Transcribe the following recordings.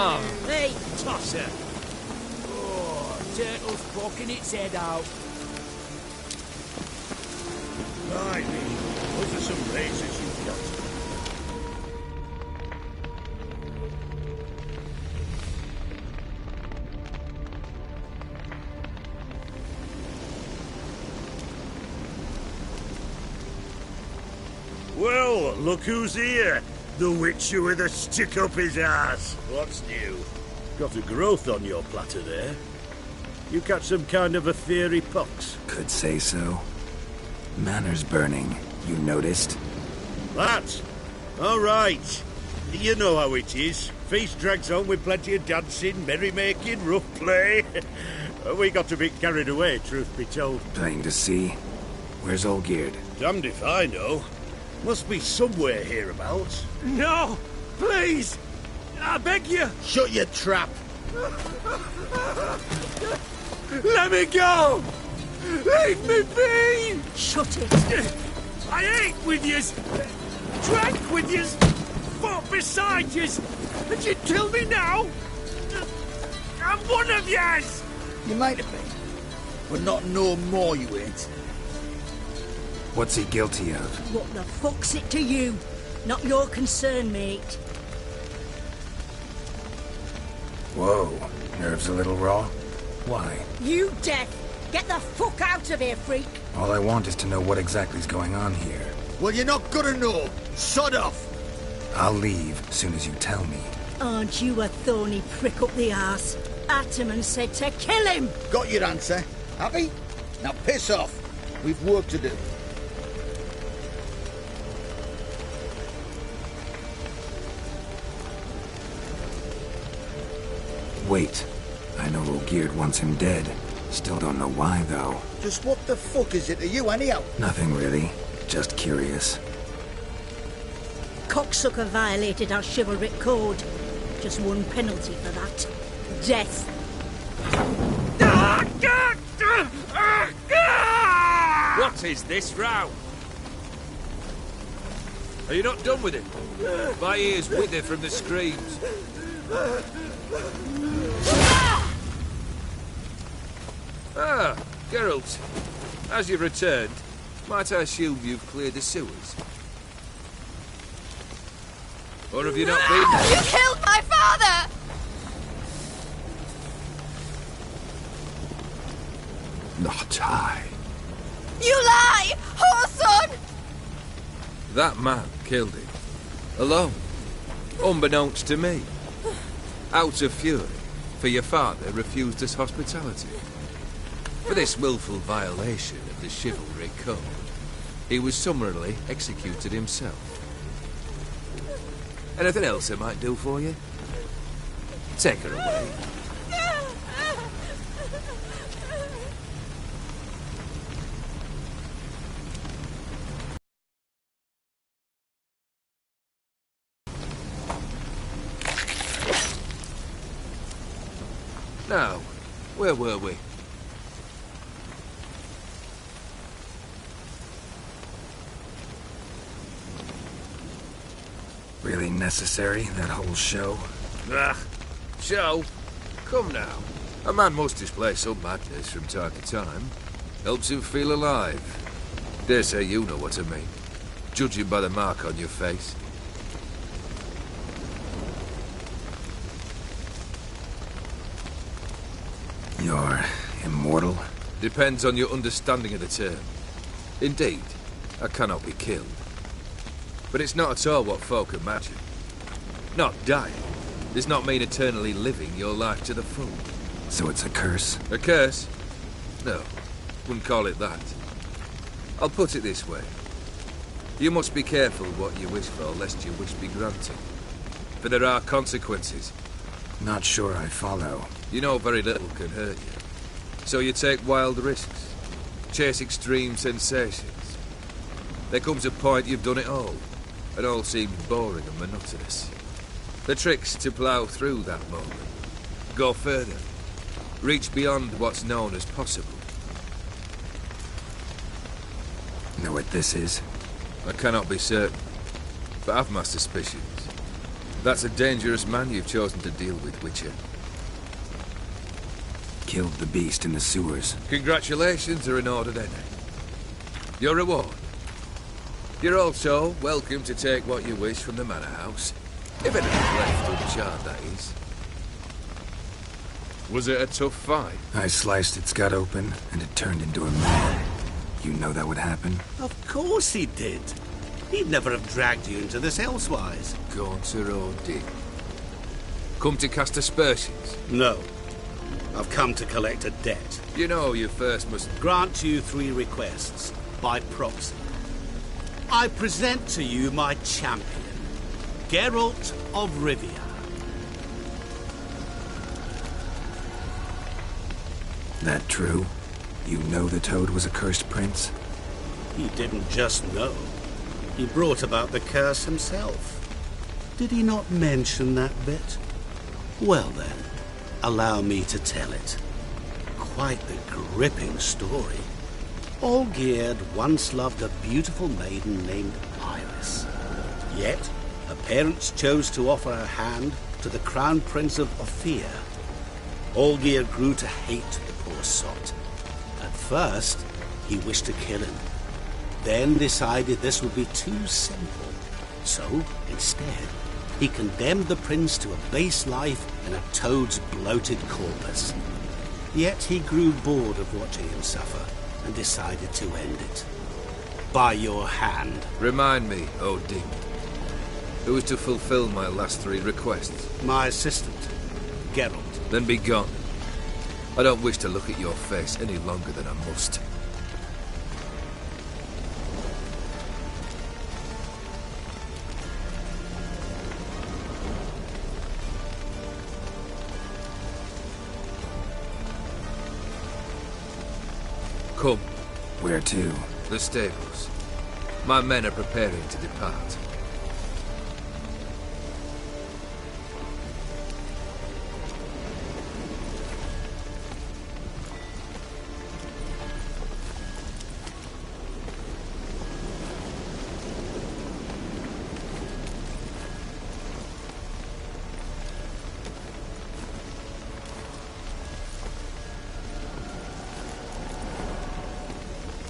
Oh, Hey! tosser. Oh, turtle's poking its head out. Right, those are some razors you've got. Well, look who's here. The witcher with a stick up his ass. What's new? Got a growth on your platter there. You catch some kind of a fiery pox? Could say so. Manor's burning. You noticed? That? All right. You know how it is. Feast drags on with plenty of dancing, merrymaking, rough play. We got a bit carried away, truth be told. Plain to see. Where's Olgierd? Damned if I know. Must be somewhere hereabouts. No! Please! I beg you! Shut your trap! Let me go! Leave me be! Shut it! I ate with yous! Drank with yous! Fought beside yous! And you'd kill me now? I'm one of yous! You might have been, but not no more you ain't. What's he guilty of? What the fuck's it to you? Not your concern, mate. Whoa. Nerves a little raw? Why? You deaf! Get the fuck out of here, freak! All I want is to know what exactly's going on here. Well, you're not gonna know. Sod off. I'll leave as soon as you tell me. Aren't you a thorny prick up the arse? Ataman said to kill him! Got your answer. Happy? Now piss off. We've work to do. Wait. I know Olgierd wants him dead. Still don't know why, though. Just what the fuck is it to you, anyhow? Nothing really. Just curious. Cocksucker violated our chivalric code. Just one penalty for that. Death. What is this row? Are you not done with it? My ears wither from the screams. Ah, Geralt. As you've returned, might I assume you've cleared the sewers? Or have you not been there? You killed my father! Not I. You lie! Whoreson! That man killed him. Alone. Unbeknownst to me. Out of fury, for your father refused us hospitality. For this willful violation of the chivalry code, he was summarily executed himself. Anything else I might do for you? Take her away. Now, where were we? Really necessary, that whole show? Ah, show? Come now. A man must display some madness from time to time. Helps him feel alive. Dare say you know what I mean. Judging by the mark on your face. You're immortal? Depends on your understanding of the term. Indeed, I cannot be killed. But it's not at all what folk imagine. Not dying does not mean eternally living your life to the full. So it's a curse? A curse? No, wouldn't call it that. I'll put it this way. You must be careful what you wish for, lest your wish be granted. For there are consequences. Not sure I follow. You know very little can hurt you. So you take wild risks. Chase extreme sensations. There comes a point you've done it all. It all seems boring and monotonous. The trick's to plough through that moment. Go further. Reach beyond what's known as possible. Know what this is? I cannot be certain, but I've my suspicions. That's a dangerous man you've chosen to deal with, Witcher. Killed the beast in the sewers. Congratulations are in order then. Your reward. You're also welcome to take what you wish from the manor house. If anything's left uncharred, that is. Was it a tough fight? I sliced its gut open, and it turned into a man. You know that would happen? Of course he did. He'd never have dragged you into this elsewise. Gaunter or Dick? Come to cast aspersions? No. I've come to collect a debt. You know you first must... Grant you 3 requests, by proxy. I present to you my champion, Geralt of Rivia. That true? You know the Toad was a cursed prince? He didn't just know. He brought about the curse himself. Did he not mention that bit? Well then, allow me to tell it. Quite the gripping story. Olgierd once loved a beautiful maiden named Iris. Yet, her parents chose to offer her hand to the Crown Prince of Ophir. Olgierd grew to hate the poor sot. At first, he wished to kill him. Then decided this would be too simple. So, instead, he condemned the prince to a base life in a toad's bloated corpus. Yet he grew bored of watching him suffer and decided to end it. By your hand. Remind me, Odin. Who is to fulfill my last 3 requests? My assistant, Geralt. Then be gone. I don't wish to look at your face any longer than I must. Come. Where to? The stables. My men are preparing to depart.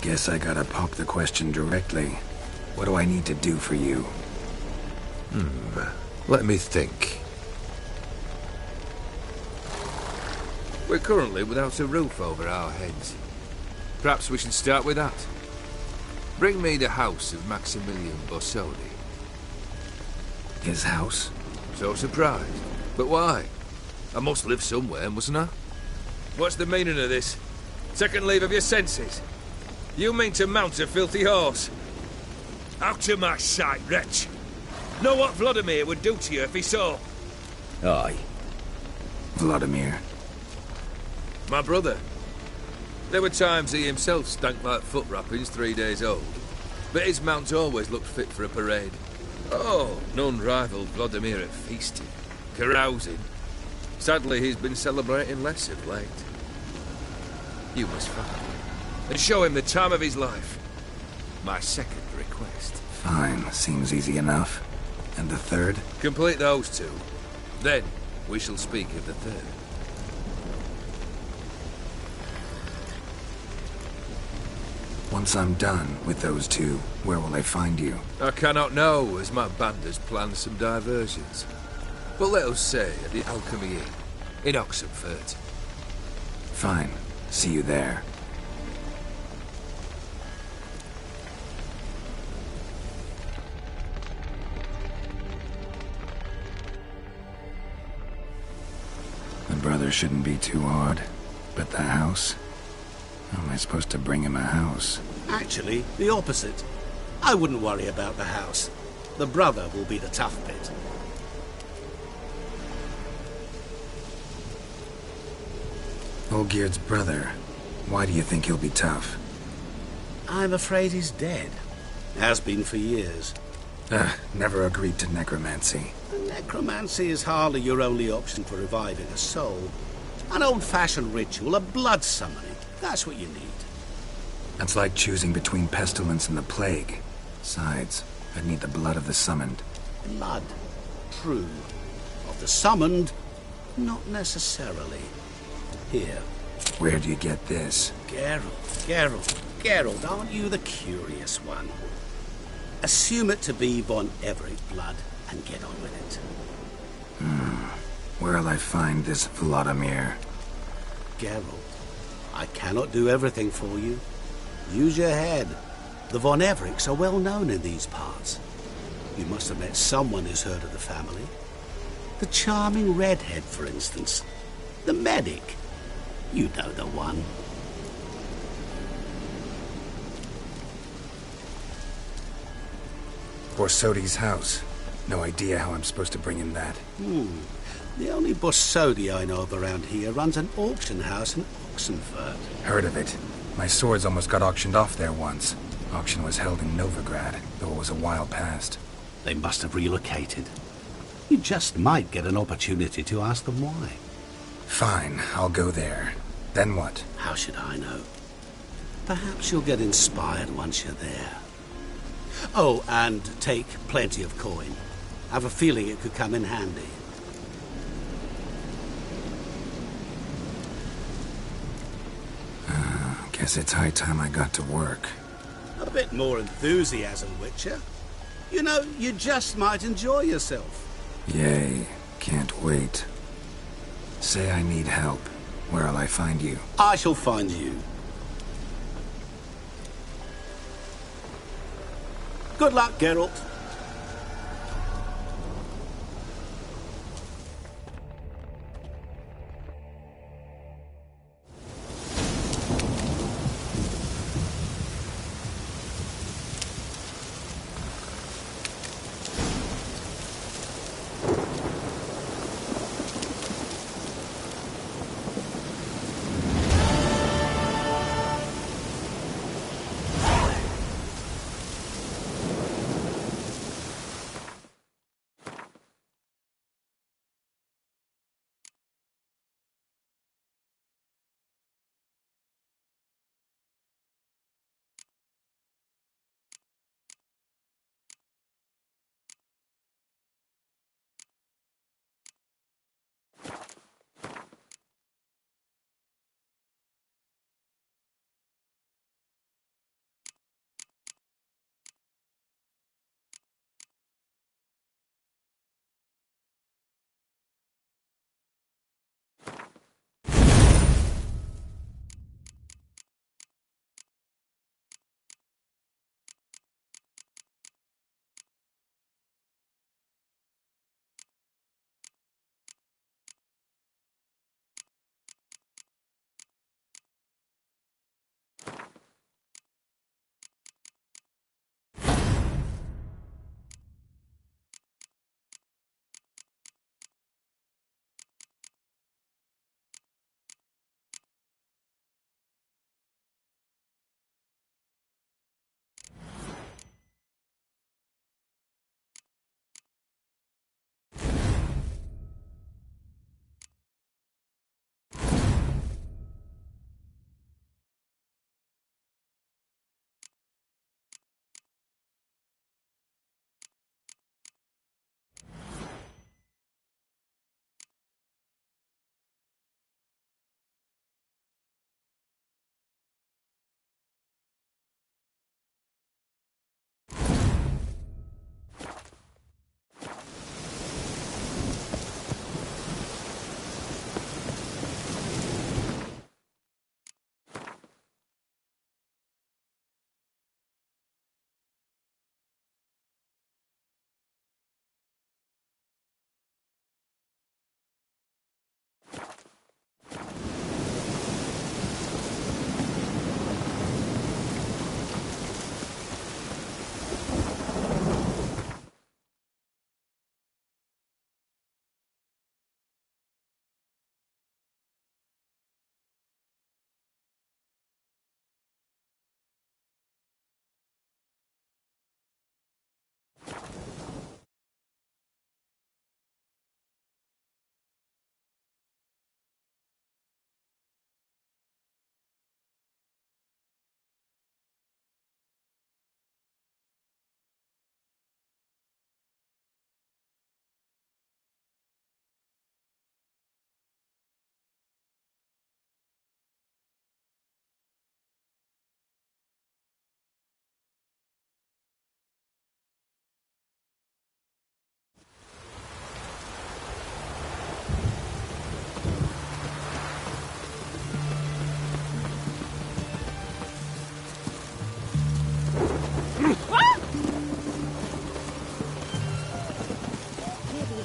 Guess I gotta pop the question directly. What do I need to do for you? Let me think. We're currently without a roof over our heads. Perhaps we should start with that. Bring me the house of Maximilian Borsodi. His house? So surprised. But why? I must live somewhere, mustn't I? What's the meaning of this? Second leave of your senses? You mean to mount a filthy horse? Out of my sight, wretch! Know what Vladimir would do to you if he saw? Aye. Vladimir. My brother. There were times he himself stank like foot wrappings 3 days old. But his mount always looked fit for a parade. Oh, none rivaled Vladimir at feasting, carousing. Sadly, he's been celebrating less of late. You must find him and show him the time of his life. My second request. Fine, seems easy enough. And the third? Complete those 2. Then, we shall speak of the third. Once I'm done with those 2, where will I find you? I cannot know, as my band has planned some diversions. But let us say at the Alchemy Inn, in Oxenfurt. Fine. See you there. The brother shouldn't be too hard. But the house? How am I supposed to bring him a house? Actually, the opposite. I wouldn't worry about the house. The brother will be the tough bit. Olgierd's brother. Why do you think he'll be tough? I'm afraid he's dead. Has been for years. Never agreed to necromancy. Necromancy is hardly your only option for reviving a soul. An old-fashioned ritual, a blood summoning. That's what you need. That's like choosing between pestilence and the plague. Besides, I'd need the blood of the summoned. Blood. true. Of the summoned, not necessarily. Here. Where do you get this? Geralt, aren't you the curious one? Assume it to be von Everett blood and get on with it. Where'll I find this Vladimir? Geralt, I cannot do everything for you. Use your head. The von Evericks are well known in these parts. You must have met someone who's heard of the family. The charming redhead, for instance. The medic. You know the one. Borsodi's house. No idea how I'm supposed to bring him that. The only Borsodi I know of around here runs an auction house in Oxenfurt. Heard of it. My swords almost got auctioned off there once. Auction was held in Novigrad, though it was a while past. They must have relocated. You just might get an opportunity to ask them why. Fine, I'll go there. Then what? How should I know? Perhaps you'll get inspired once you're there. Oh, and take plenty of coin. I have a feeling it could come in handy. Guess it's high time I got to work. A bit more enthusiasm, Witcher. You know, you just might enjoy yourself. Yay, can't wait. Say I need help. Where'll I find you? I shall find you. Good luck, Geralt.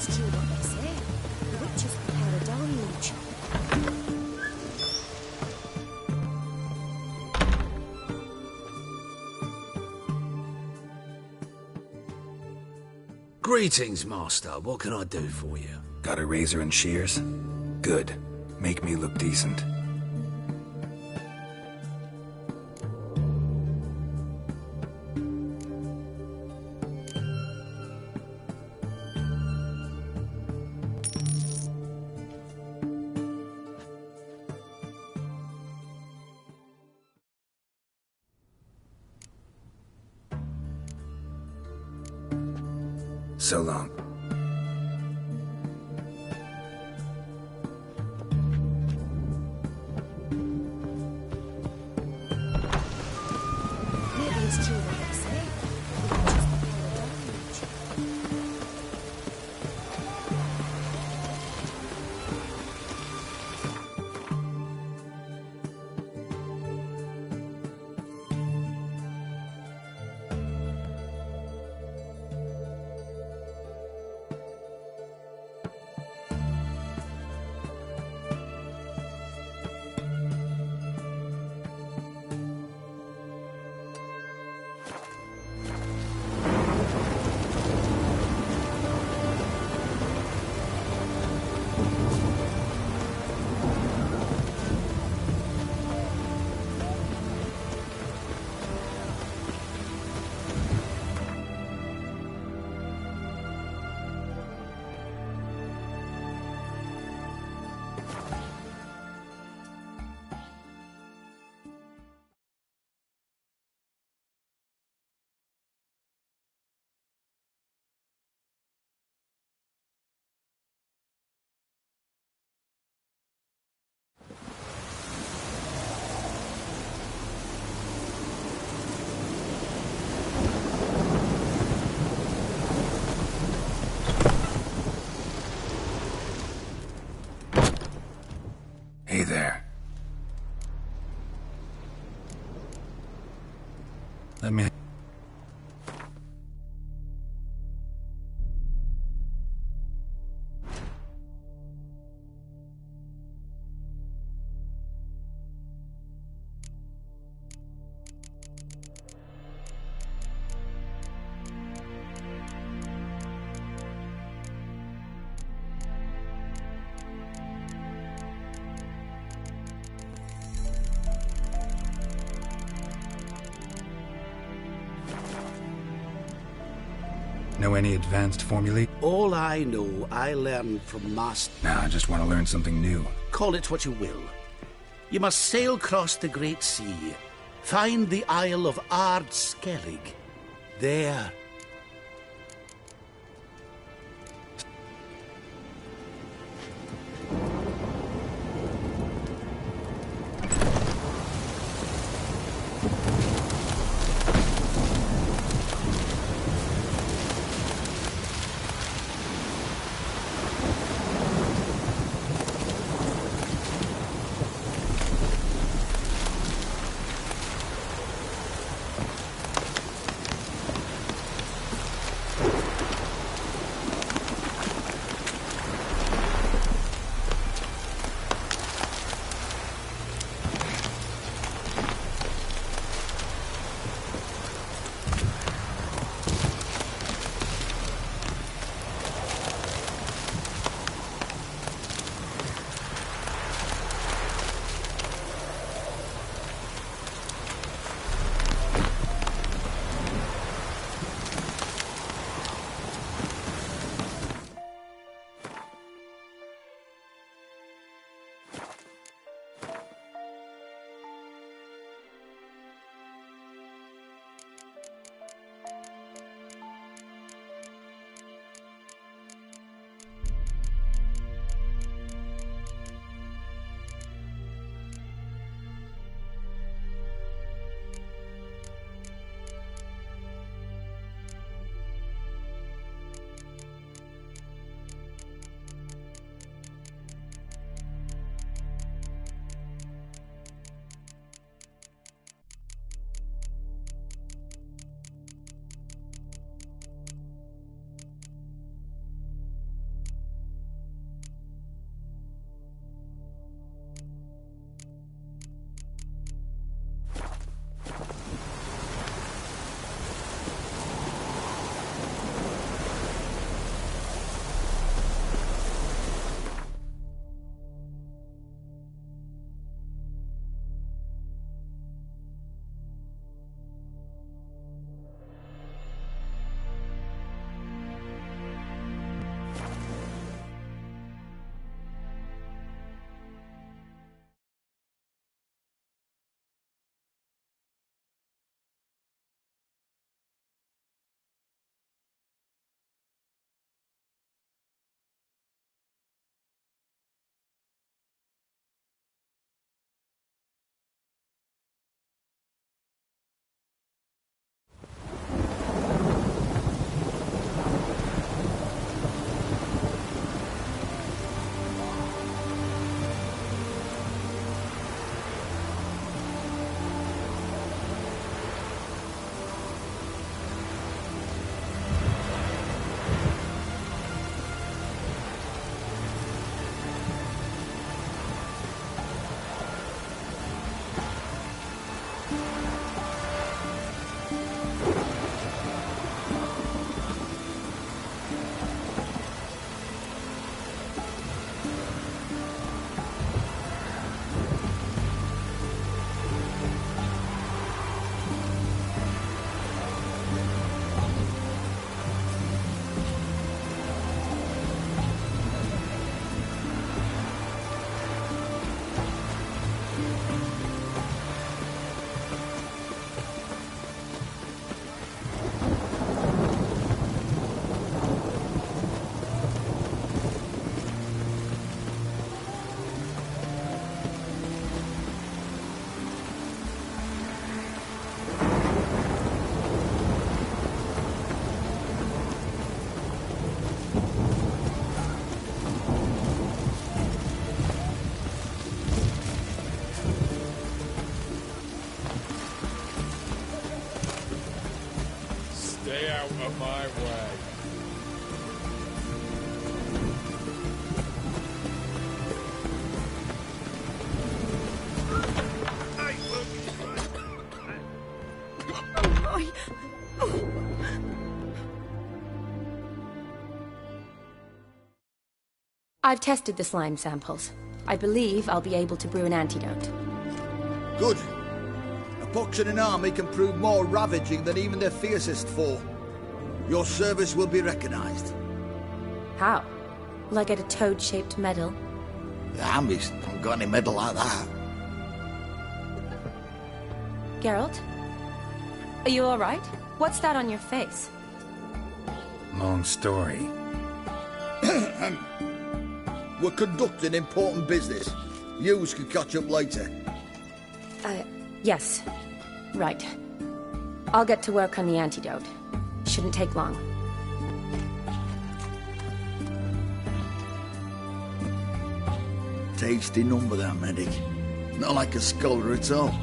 it's true what they say. The witches prepare a deluge. Greetings, Master. What can I do for you? Got a razor and shears? Good. Make me look decent. So long. Maybe it's true what they say. The witches prepare a deluge. Hey there. Let me... Know any advanced formulae? All I know, I learned from Master. Nah, I just want to learn something new. Call it what you will. You must sail across the Great Sea. Find the Isle of Ard Skellig. There. I've tested the slime samples. I believe I'll be able to brew an antidote. Good. A pox in an army can prove more ravaging than even their fiercest foe. Your service will be recognized. How? Will I get a toad-shaped medal? The army's not got any medal like that. Geralt? Are you alright? What's that on your face? Long story. We're conducting important business. Yous can catch up later. Yes. Right. I'll get to work on the antidote. Shouldn't take long. Tasty number, that medic. Not like a scholar at all.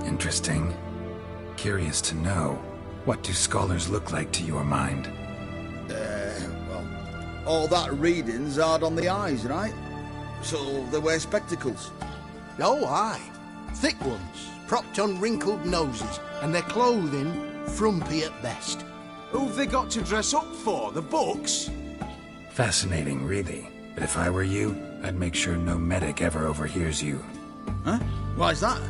Interesting. Curious to know, what do scholars look like to your mind? Well, all that reading's hard on the eyes, right? So they wear spectacles. Oh, aye. Thick ones, propped on wrinkled noses, and their clothing frumpy at best. Who've they got to dress up for? The books? Fascinating, really. But if I were you, I'd make sure no medic ever overhears you. Huh? Why's that?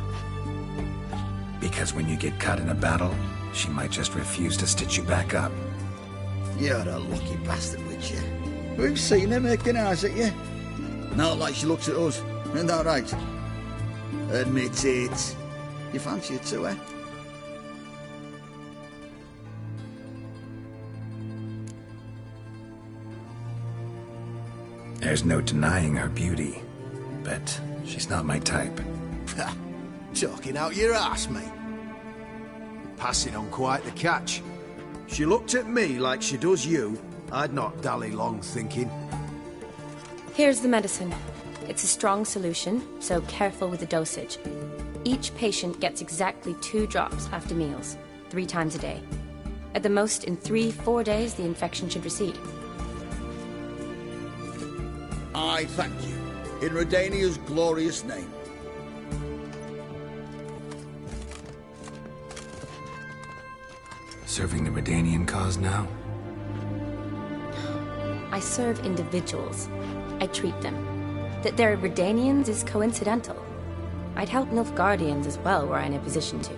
Because when you get caught in a battle, she might just refuse to stitch you back up. You're a lucky bastard, Witcher. We've seen her making eyes at you. Not like she looks at us. Isn't that right? Admit it. You fancy her too, eh? There's no denying her beauty, but she's not my type. Talking out your ass, mate. Passing on quite the catch. She looked at me like she does you. I'd not dally long thinking. Here's the medicine. It's a strong solution, so careful with the dosage. Each patient gets exactly 2 drops after meals, 3 times a day. At the most, in 3-4 days, the infection should recede. I thank you. In Redania's glorious name. Serving the Redanian cause now? I serve individuals. I treat them. That they're Redanians is coincidental. I'd help Nilfgaardians as well were I in a position to.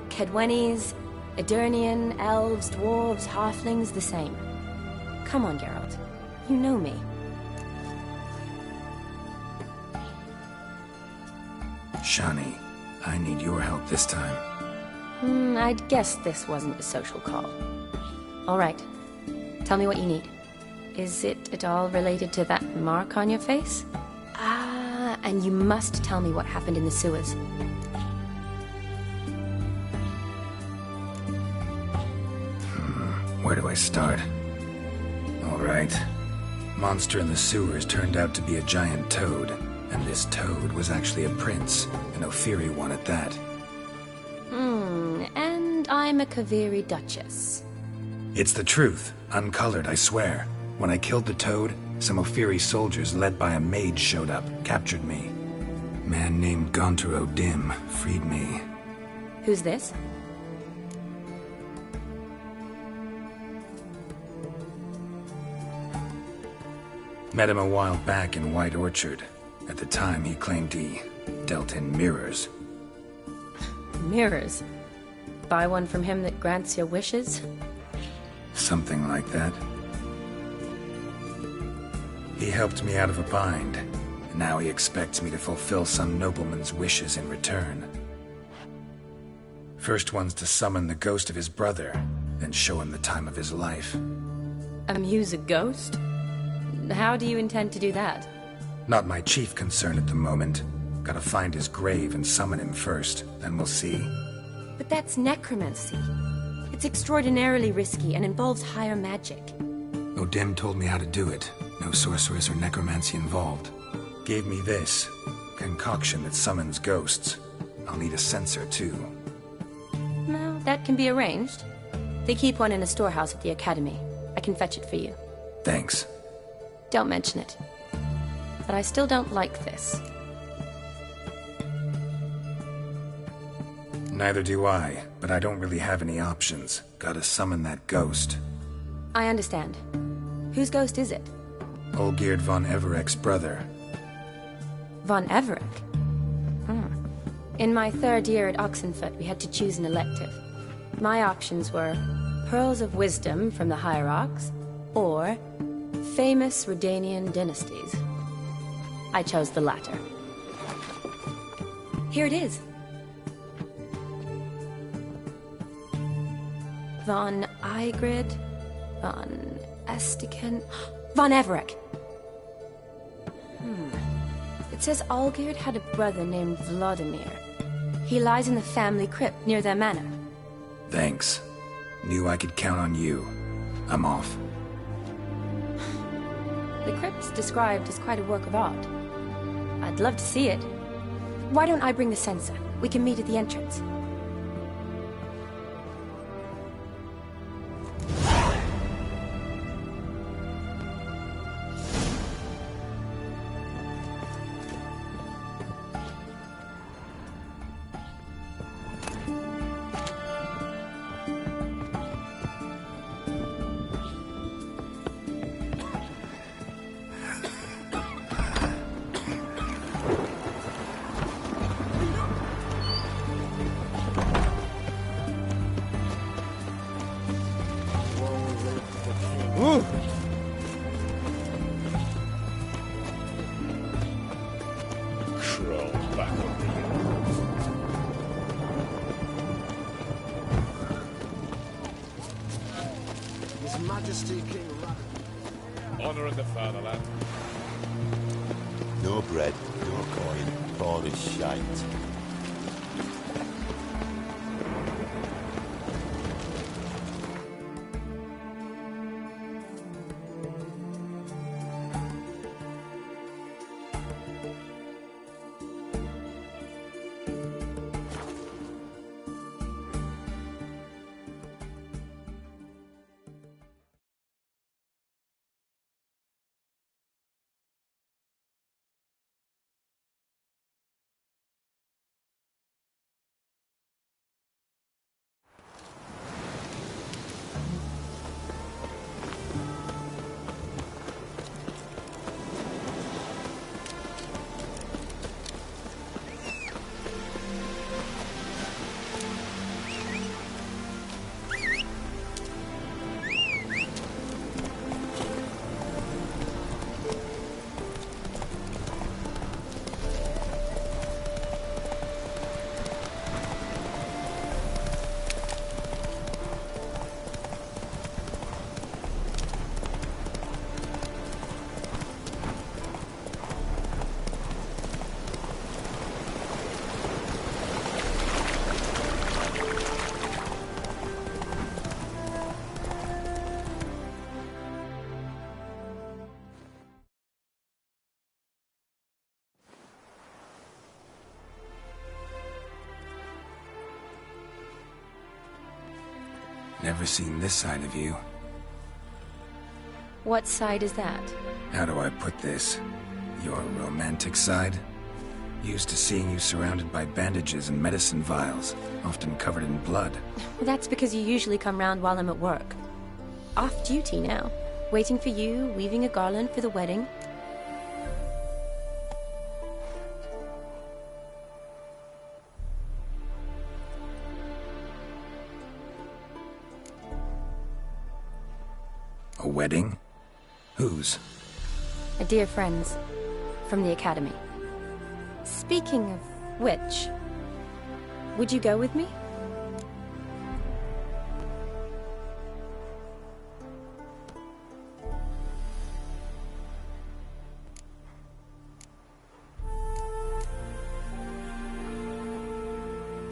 Kedwenis, Edirnian, elves, dwarves, halflings, the same. Come on, Geralt. You know me. Shani, I need your help this time. I'd guess this wasn't a social call. All right. Tell me what you need. Is it at all related to that mark on your face? Ah, and you must tell me what happened in the sewers. Where do I start? All right. Monster in the sewers turned out to be a giant toad, and this toad was actually a prince, an Ophiri one at that. And I'm a Kaviri duchess. It's the truth, uncolored, I swear. When I killed the toad, some Ophiri soldiers led by a mage showed up, captured me. Man named Gontaro Dim freed me. Who's this? Met him a while back in White Orchard. At the time, he claimed he dealt in mirrors. Mirrors? Buy one from him that grants your wishes? Something like that. He helped me out of a bind, and now he expects me to fulfill some nobleman's wishes in return. First one's to summon the ghost of his brother, then show him the time of his life. Amuse a ghost? How do you intend to do that? Not my chief concern at the moment. Gotta find his grave and summon him first, then we'll see. But that's necromancy. It's extraordinarily risky and involves higher magic. O'Dim told me how to do it. No sorceress or necromancy involved. Gave me this concoction that summons ghosts. I'll need a censer, too. Well, that can be arranged. They keep one in a storehouse at the academy. I can fetch it for you. Thanks. Don't mention it. But I still don't like this. Neither do I, but I don't really have any options. Gotta summon that ghost. I understand. Whose ghost is it? Olgierd von Everek's brother. Von Everek? In my third year at Oxenfoot, we had to choose an elective. My options were Pearls of Wisdom from the Hierarchs, or Famous Redanian Dynasties. I chose the latter. Here it is. Von Igrid, Von Estiken, Von Everek. It says Olgierd had a brother named Vladimir. He lies in the family crypt near their manor. Thanks. Knew I could count on you. I'm off. The crypt's described as quite a work of art. I'd love to see it. Why don't I bring the censer? We can meet at the entrance. Honouring the fatherland. No bread, no coin, Polish shite. Never seen this side of you. What side is that? How do I put this? Your romantic side? Used to seeing you surrounded by bandages and medicine vials, often covered in blood. Well, that's because you usually come round while I'm at work. Off duty now. Waiting for you, weaving a garland for the wedding. A wedding? Whose? A dear friend's. From the academy. Speaking of which, would you go with me?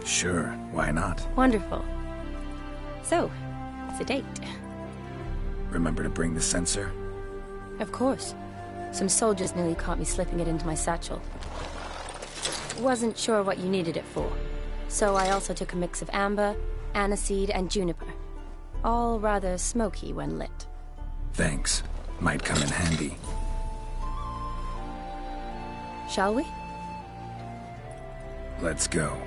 Sure, why not? Wonderful. So, it's a date. Remember to bring the sensor? Of course. Some soldiers nearly caught me slipping it into my satchel. Wasn't sure what you needed it for, so I also took a mix of amber, aniseed, and juniper. All rather smoky when lit. Thanks. Might come in handy. Shall we? Let's go.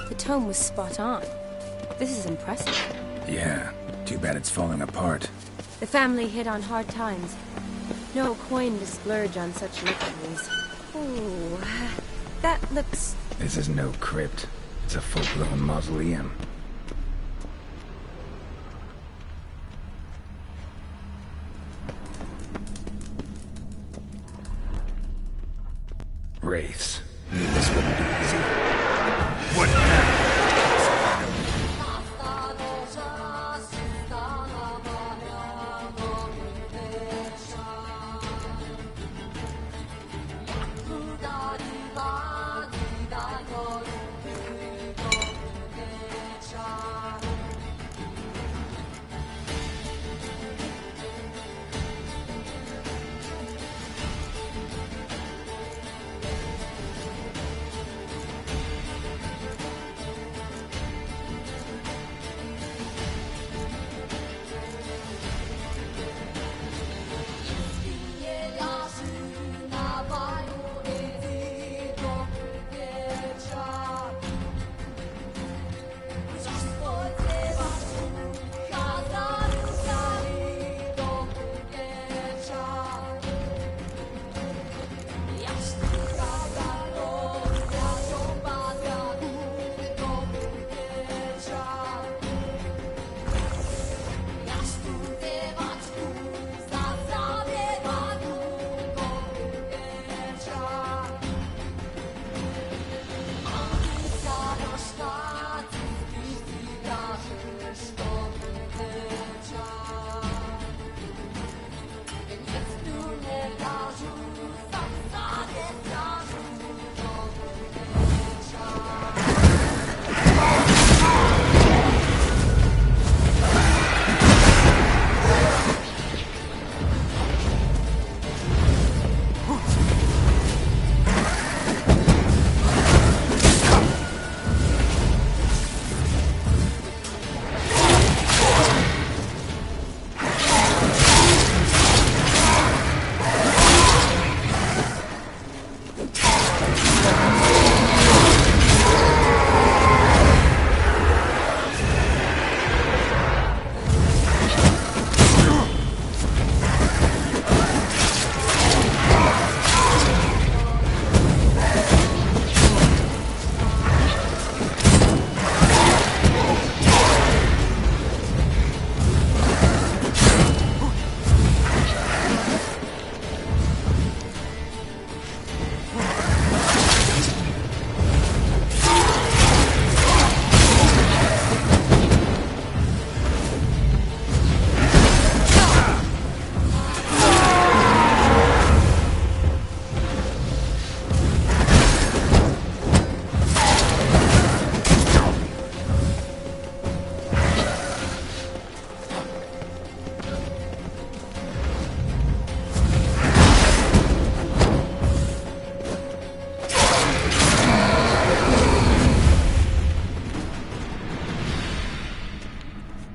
The tome was spot on. This is impressive. Yeah, too bad it's falling apart. The family hit on hard times. No coin to splurge on such luxuries. Ooh, that looks... This is no crypt. It's a full-blown mausoleum. Wraiths. Knew this wouldn't be easy. What now?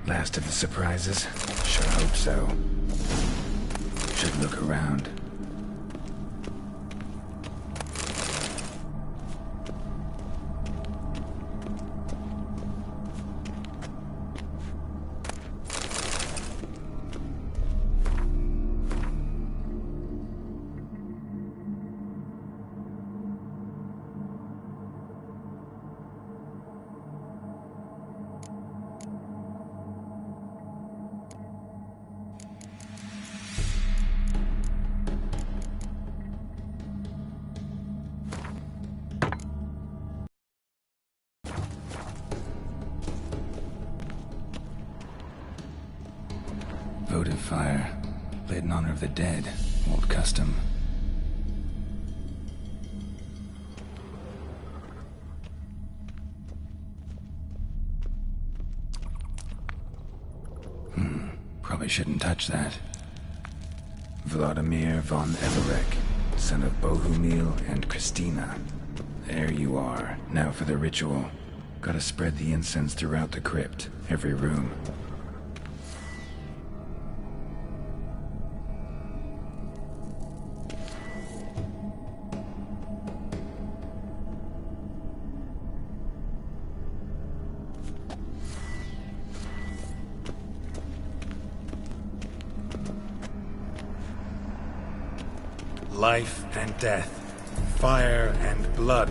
Last of the surprises? Sure hope so. Should look around. votive fire. Lit in honor of the dead. Old custom. Probably shouldn't touch that. Vladimir von Everek, son of Bohumil and Christina. There you are. Now for the ritual. Gotta spread the incense throughout the crypt, every room. Life and death, fire and blood.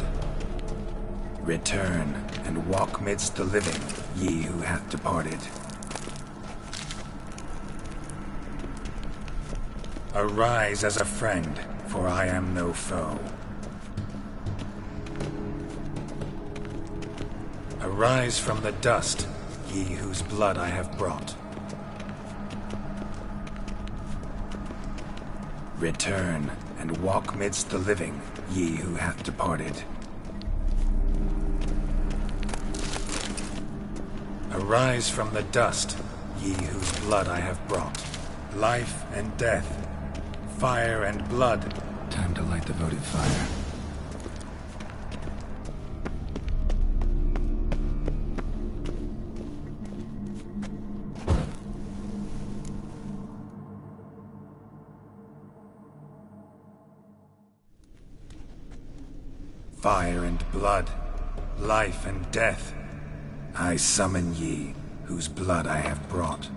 Return and walk midst the living, ye who hath departed. Arise as a friend, for I am no foe. Arise from the dust, ye whose blood I have brought. Return and walk midst the living, ye who hath departed. Arise from the dust, ye whose blood I have brought. Life and death, fire and blood. Time to light the votive fire. Fire and blood, life and death, I summon ye, whose blood I have brought.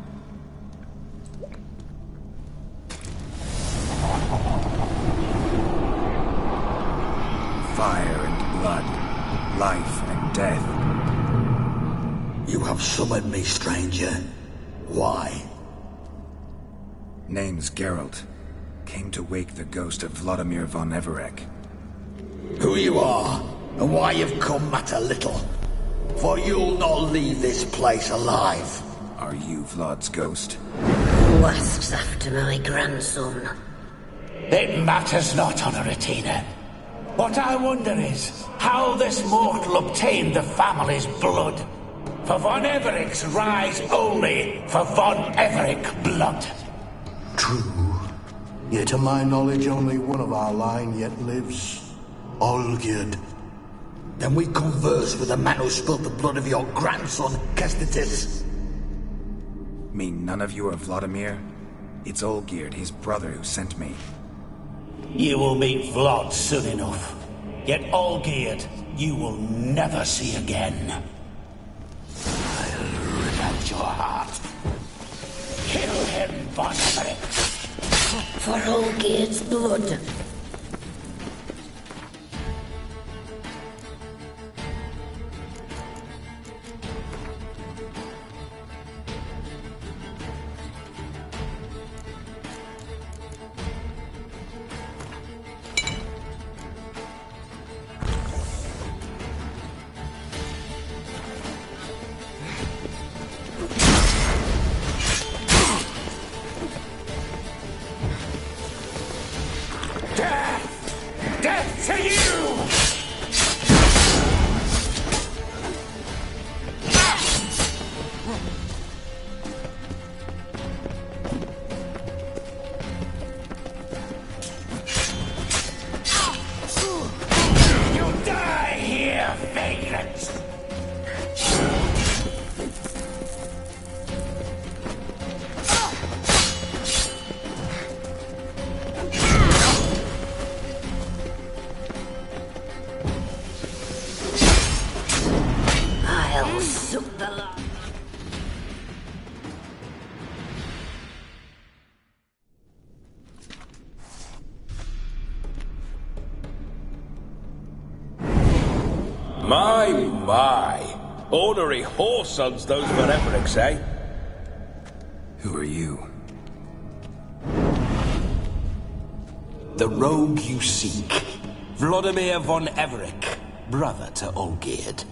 Fire and blood, life and death. You have summoned me, stranger. Why? Name's Geralt. Came to wake the ghost of Vladimir von Everek. Who you are, and why you've come matter little. For you'll not leave this place alive. Are you Vlad's ghost? Who asks after my grandson? It matters not, Honoratina. What I wonder is how this mortal obtained the family's blood. For von Everek's rise only for von Everek blood. True. Yet to my knowledge only one of our line yet lives. Olgierd. Then we converse with the man who spilled the blood of your grandson, Kestitis. Mean none of you are Vladimir? It's Olgierd, his brother, who sent me. You will meet Vlad soon enough. Yet Olgierd, you will never see again. I'll rip out your heart. Kill him, von Everek. For Olgierd's blood. Death to you! You'll die here, vagrant! I'll suck the lot. My. Ornery whoresons those von Evereks, eh? Who are you? The rogue you seek. Vladimir von Everek, brother to Olgierd.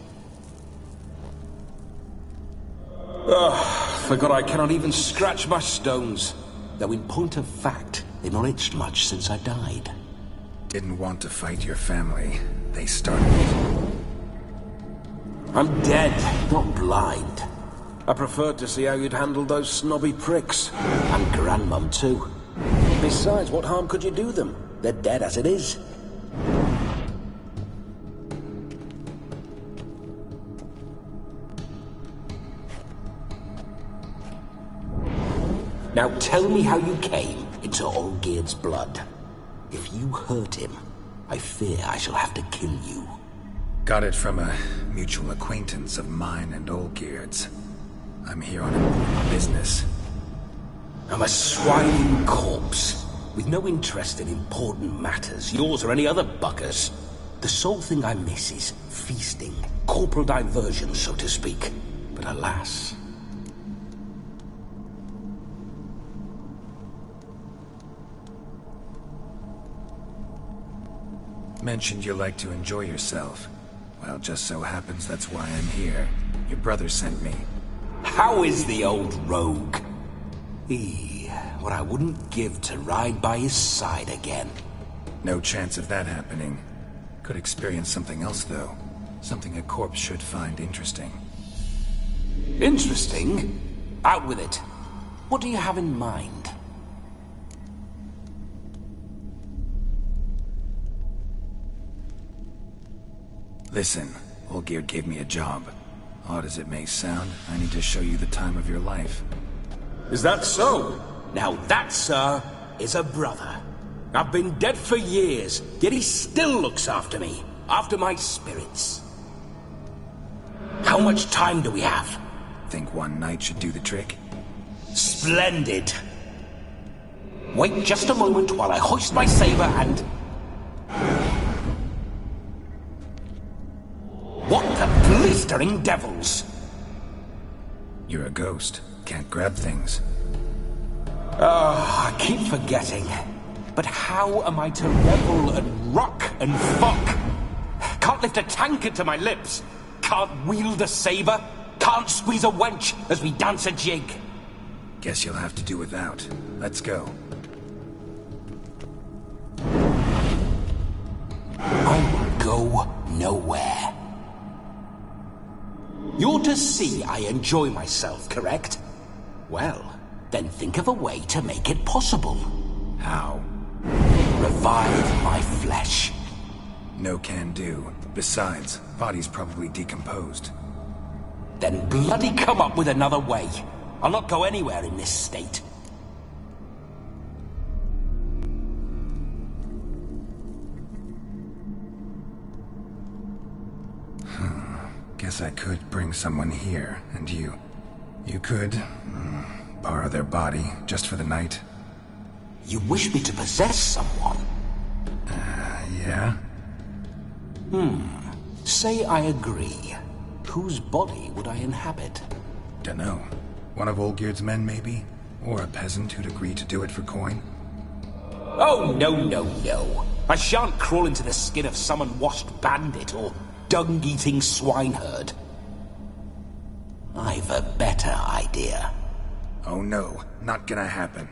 Forgot I cannot even scratch my stones. though in point of fact, they've not itched much since I died. Didn't want to fight your family. They started it. I'm dead, not blind. I preferred to see how you'd handle those snobby pricks. And Grandmum, too. Besides, what harm could you do them? They're dead as it is. Now tell me how you came into Olgierd's blood. If you hurt him, I fear I shall have to kill you. Got it from a mutual acquaintance of mine and Olgierd's. I'm here on important business. I'm a swining corpse, with no interest in important matters, yours or any other buggers. The sole thing I miss is feasting, corporal diversion, so to speak. But alas... Mentioned you like to enjoy yourself. Well, just so happens that's why I'm here. Your brother sent me. How is the old rogue? What I wouldn't give to ride by his side again. No chance of that happening. Could experience something else, though. Something a corpse should find interesting. Interesting? Out with it. What do you have in mind? Listen, Olgierd gave me a job. Odd as it may sound, I need to show you the time of your life. Is that so? Now that, sir, is a brother. I've been dead for years, yet he still looks after me, after my spirits. How much time do we have? Think one night should do the trick? Splendid. Wait just a moment while I hoist my saber and... What the blistering devils? You're a ghost. Can't grab things. I keep forgetting. But how am I to revel and rock and fuck? Can't lift a tankard to my lips. Can't wield a saber. Can't squeeze a wench as we dance a jig. Guess you'll have to do without. Let's go. I will go nowhere. You're to see I enjoy myself, correct? Well, then think of a way to make it possible. How? Revive my flesh. No can do. Besides, body's probably decomposed. Then bloody come up with another way. I'll not go anywhere in this state. Guess I could bring someone here, and you could borrow their body just for the night. You wish me to possess someone? Yeah? Say I agree. Whose body would I inhabit? Dunno. One of Olgierd's men, maybe? Or a peasant who'd agree to do it for coin? Oh, no. I shan't crawl into the skin of some unwashed bandit or dung-eating swineherd. I've a better idea. Oh no, not gonna happen.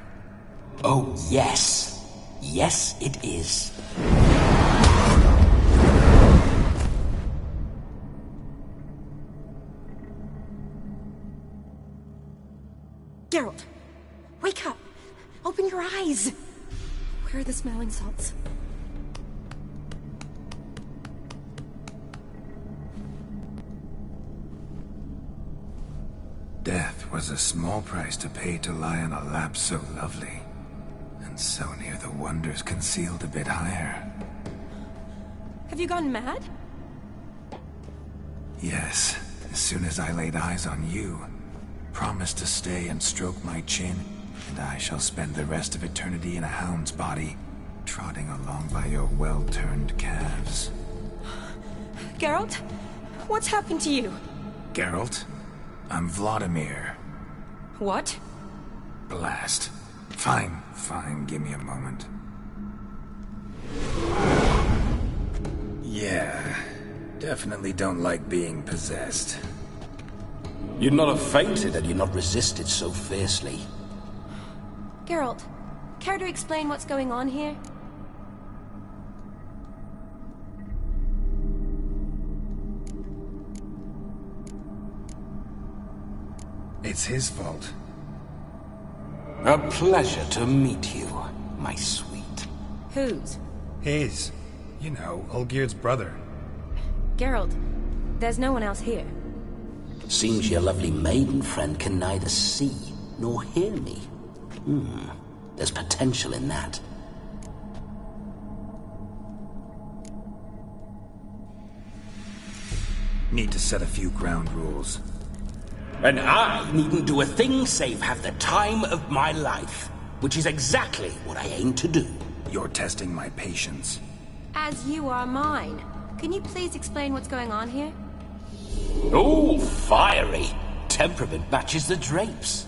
Oh yes. Yes, it is. Geralt, wake up! Open your eyes! Where are the smelling salts? Death was a small price to pay to lie on a lap so lovely, and so near the wonders concealed a bit higher. Have you gone mad? Yes, as soon as I laid eyes on you, promised to stay and stroke my chin, and I shall spend the rest of eternity in a hound's body, trotting along by your well-turned calves. Geralt, what's happened to you? Geralt? I'm Vladimir. What? Blast. Fine, give me a moment. Yeah, definitely don't like being possessed. You'd not have fainted had you not resisted so fiercely. Geralt, care to explain what's going on here? It's his fault. A pleasure to meet you, my sweet. Whose? His. You know, Olgierd's brother. Geralt, there's no one else here. Seems your lovely maiden friend can neither see nor hear me. There's potential in that. Need to set a few ground rules. And I needn't do a thing save have the time of my life, which is exactly what I aim to do. You're testing my patience. As you are mine. Can you please explain what's going on here? Oh, fiery. Temperament matches the drapes.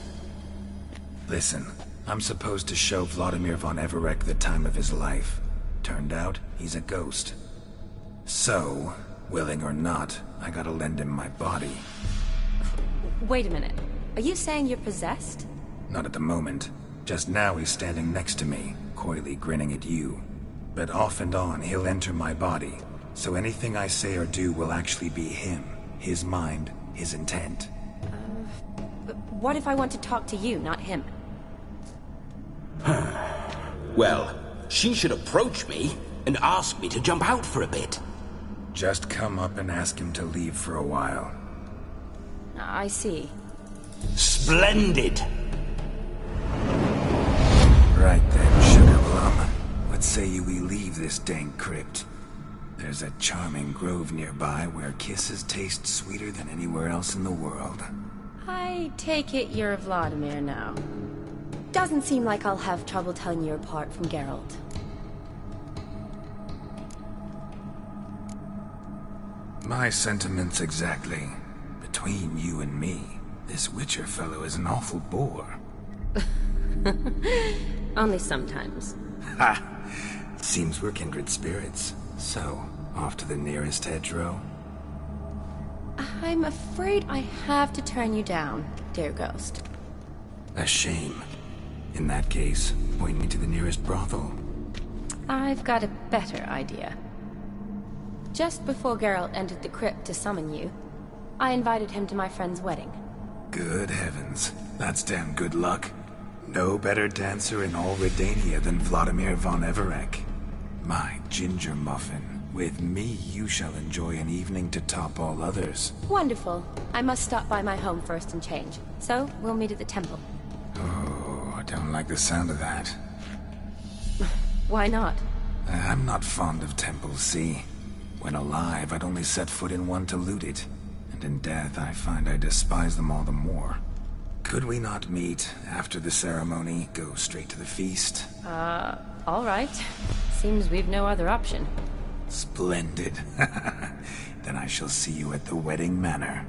Listen, I'm supposed to show Vladimir von Everec the time of his life. Turned out, he's a ghost. So, willing or not, I gotta lend him my body. Wait a minute. Are you saying you're possessed? Not at the moment. Just now he's standing next to me, coyly grinning at you. But off and on, he'll enter my body. So anything I say or do will actually be him. His mind, his intent. But what if I want to talk to you, not him? Well, she should approach me and ask me to jump out for a bit. Just come up and ask him to leave for a while. I see. Splendid! Right then, Sugar Plum. What say you we leave this dank crypt? There's a charming grove nearby where kisses taste sweeter than anywhere else in the world. I take it you're Vladimir now. Doesn't seem like I'll have trouble telling you apart from Geralt. My sentiments exactly. Between you and me, this Witcher fellow is an awful bore. Only sometimes. Ha! Seems we're kindred spirits. So, off to the nearest hedgerow? I'm afraid I have to turn you down, dear ghost. A shame. In that case, point me to the nearest brothel. I've got a better idea. Just before Geralt entered the crypt to summon you, I invited him to my friend's wedding. Good heavens. That's damn good luck. No better dancer in all Redania than Vladimir von Everec. My ginger muffin. With me, you shall enjoy an evening to top all others. Wonderful. I must stop by my home first and change. So, we'll meet at the temple. Oh, I don't like the sound of that. Why not? I'm not fond of temples, see? When alive, I'd only set foot in one to loot it. And in death, I find I despise them all the more. Could we not meet after the ceremony, go straight to the feast? All right. Seems we've no other option. Splendid. Then I shall see you at the wedding manor.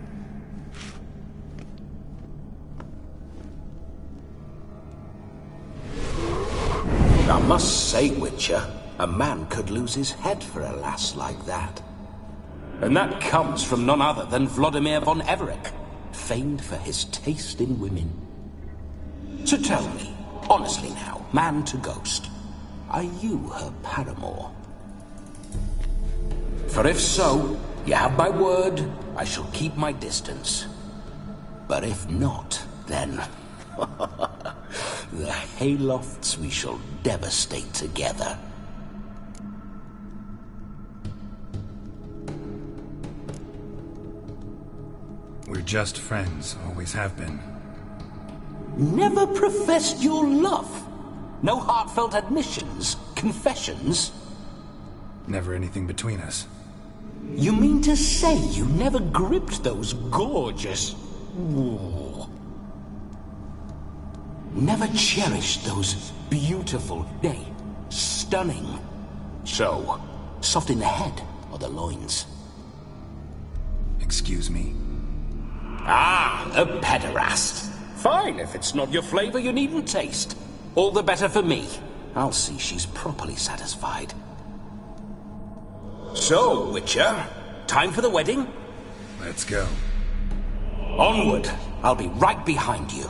I must say, Witcher, a man could lose his head for a lass like that. And that comes from none other than Vladimir von Everec, famed for his taste in women. So tell me, honestly now, man to ghost, are you her paramour? For if so, you have my word, I shall keep my distance. But if not, then... the haylofts we shall devastate together. We're just friends, always have been. Never professed your love? No heartfelt admissions, confessions? Never anything between us. You mean to say you never gripped those gorgeous... Ooh. Never cherished those beautiful, nay, stunning... So, soft in the head or the loins? Excuse me? Ah, a pederast. Fine, if it's not your flavor, you needn't taste. All the better for me. I'll see she's properly satisfied. So, Witcher, time for the wedding? Let's go. Onward. I'll be right behind you.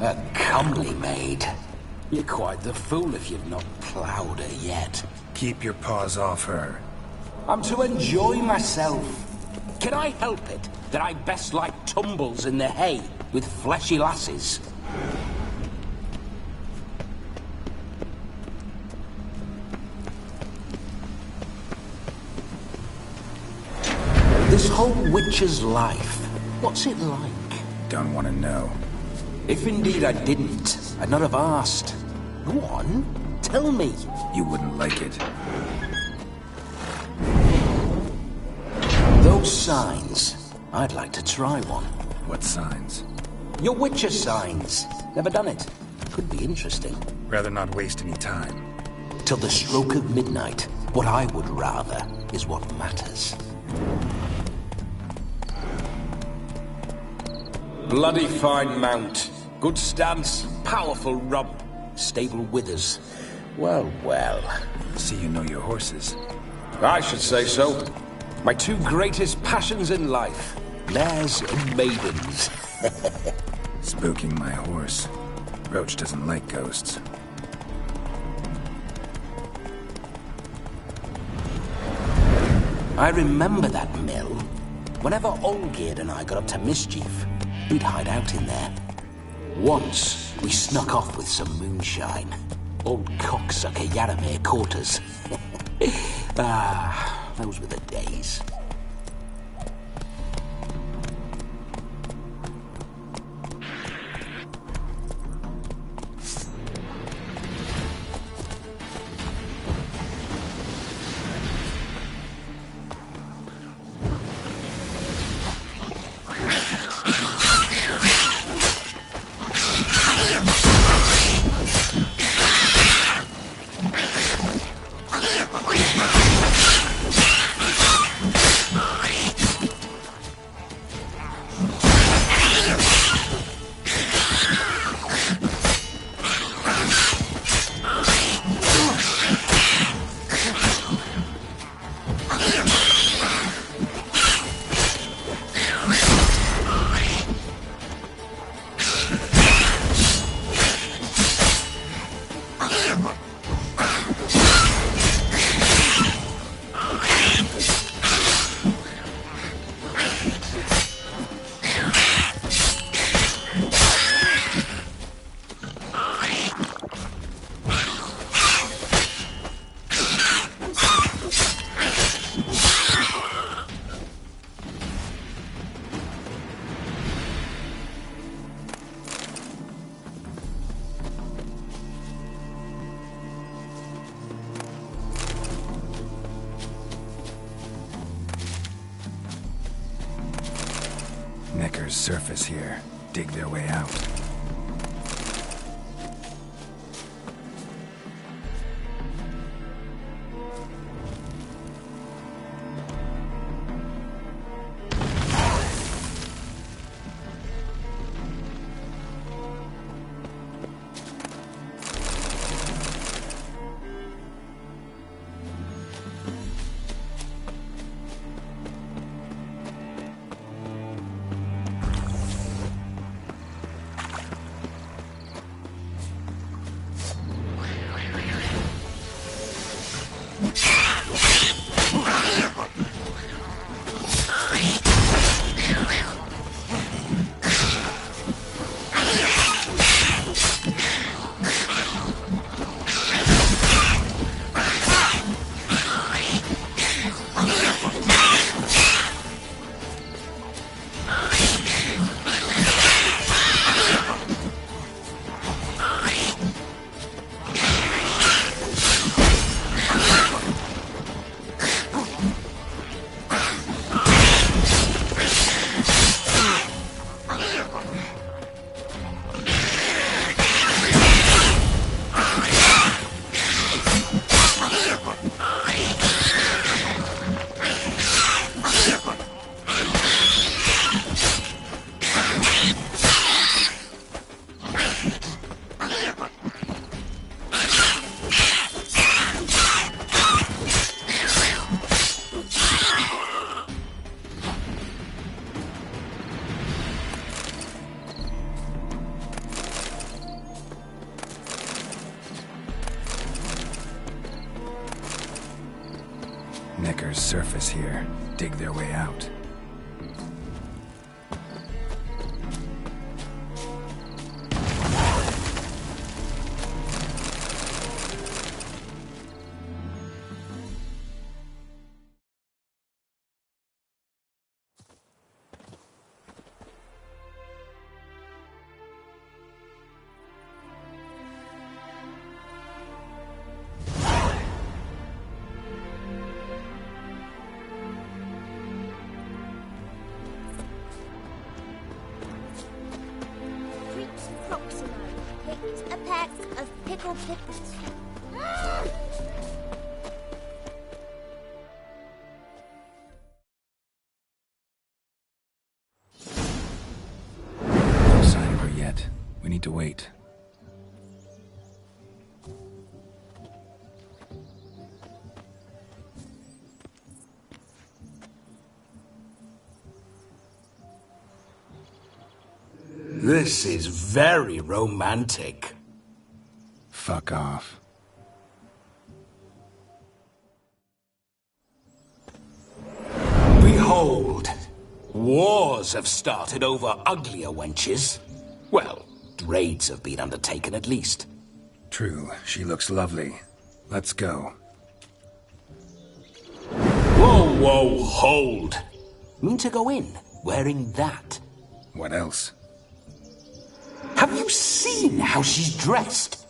A comely maid. You're quite the fool if you've not ploughed her yet. Keep your paws off her. I'm to enjoy myself. Can I help it that I best like tumbles in the hay with fleshy lasses? This whole witcher's life, what's it like? Don't want to know. If indeed I didn't, I'd not have asked. Go on, tell me. You wouldn't like it. Those signs, I'd like to try one. What signs? Your witcher signs. Never done it. Could be interesting. Rather not waste any time. Till the stroke of midnight, what I would rather is what matters. Bloody fine mount. Good stance, powerful rump, stable withers. Well, well. See you know your horses. I should say so. My two greatest passions in life, mares and maidens. Spooking my horse. Roach doesn't like ghosts. I remember that mill. Whenever Olgerd and I got up to mischief, we'd hide out in there. Once, we snuck off with some moonshine. Old cocksucker Yaramir caught us. Those were the days. Neckers surface here. Dig their way out. Knickers surface here, dig their way out. A pack of pickled pickles. No sign of her yet. We need to wait. This is very romantic. Fuck off. Behold, wars have started over uglier wenches. Well, raids have been undertaken at least. True, she looks lovely. Let's go. Whoa, whoa, hold. Mean to go in, wearing that? What else? Have you seen how she's dressed?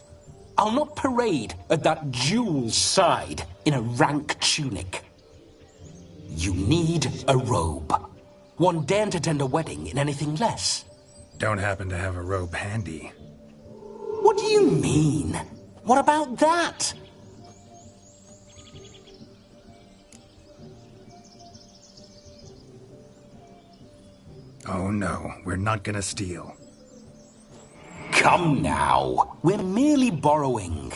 I'll not parade at that jewel's side in a rank tunic. You need a robe. One daren't attend a wedding in anything less. Don't happen to have a robe handy. What do you mean? What about that? Oh no, we're not gonna steal. Come now, we're merely borrowing.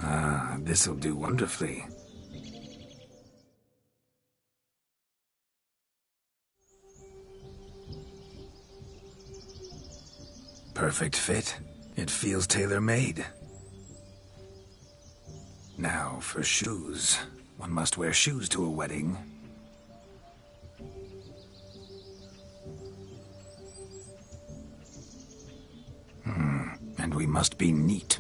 Ah, this'll do wonderfully. Perfect fit. It feels tailor-made. Now for shoes. One must wear shoes to a wedding. And we must be neat.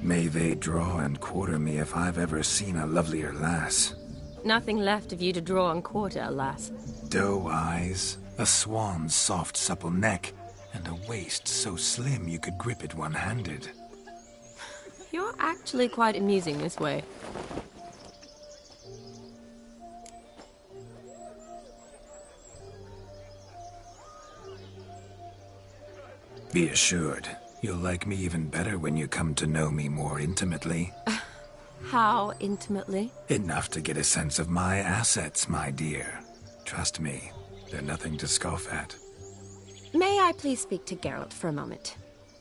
May they draw and quarter me if I've ever seen a lovelier lass. Nothing left of you to draw and quarter, alas. Doe eyes, a swan's soft supple neck, and a waist so slim you could grip it one-handed. You're actually quite amusing this way. Be assured, you'll like me even better when you come to know me more intimately. How intimately? Enough to get a sense of my assets, my dear. Trust me, they're nothing to scoff at. May I please speak to Geralt for a moment?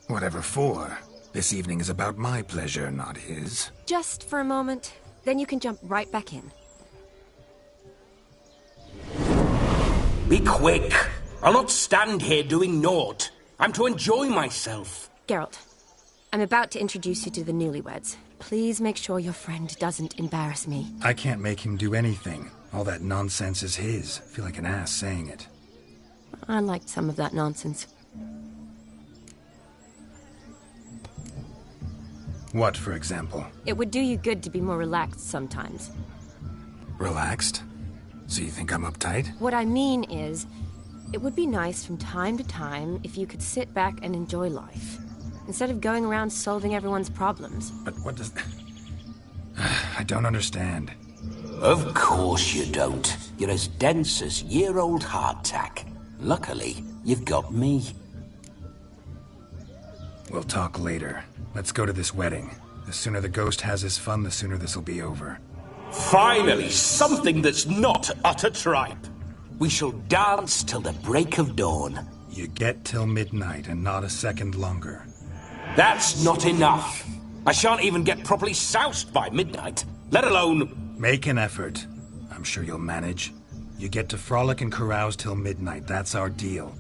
Whatever for. This evening is about my pleasure, not his. Just for a moment, then you can jump right back in. Be quick! I'll not stand here doing naught. I'm to enjoy myself. Geralt, I'm about to introduce you to the newlyweds. Please make sure your friend doesn't embarrass me. I can't make him do anything. All that nonsense is his. I feel like an ass saying it. I liked some of that nonsense. What, for example? It would do you good to be more relaxed sometimes. Relaxed? So you think I'm uptight? What I mean is, it would be nice from time to time if you could sit back and enjoy life, instead of going around solving everyone's problems. But what does... I don't understand. Of course you don't. You're as dense as year-old hardtack. Luckily, you've got me. We'll talk later. Let's go to this wedding. The sooner the ghost has his fun, the sooner this'll be over. Finally, something that's not utter tripe. We shall dance till the break of dawn. You get till midnight and not a second longer. That's not enough. I shan't even get properly soused by midnight, let alone... Make an effort. I'm sure you'll manage. You get to frolic and carouse till midnight, that's our deal.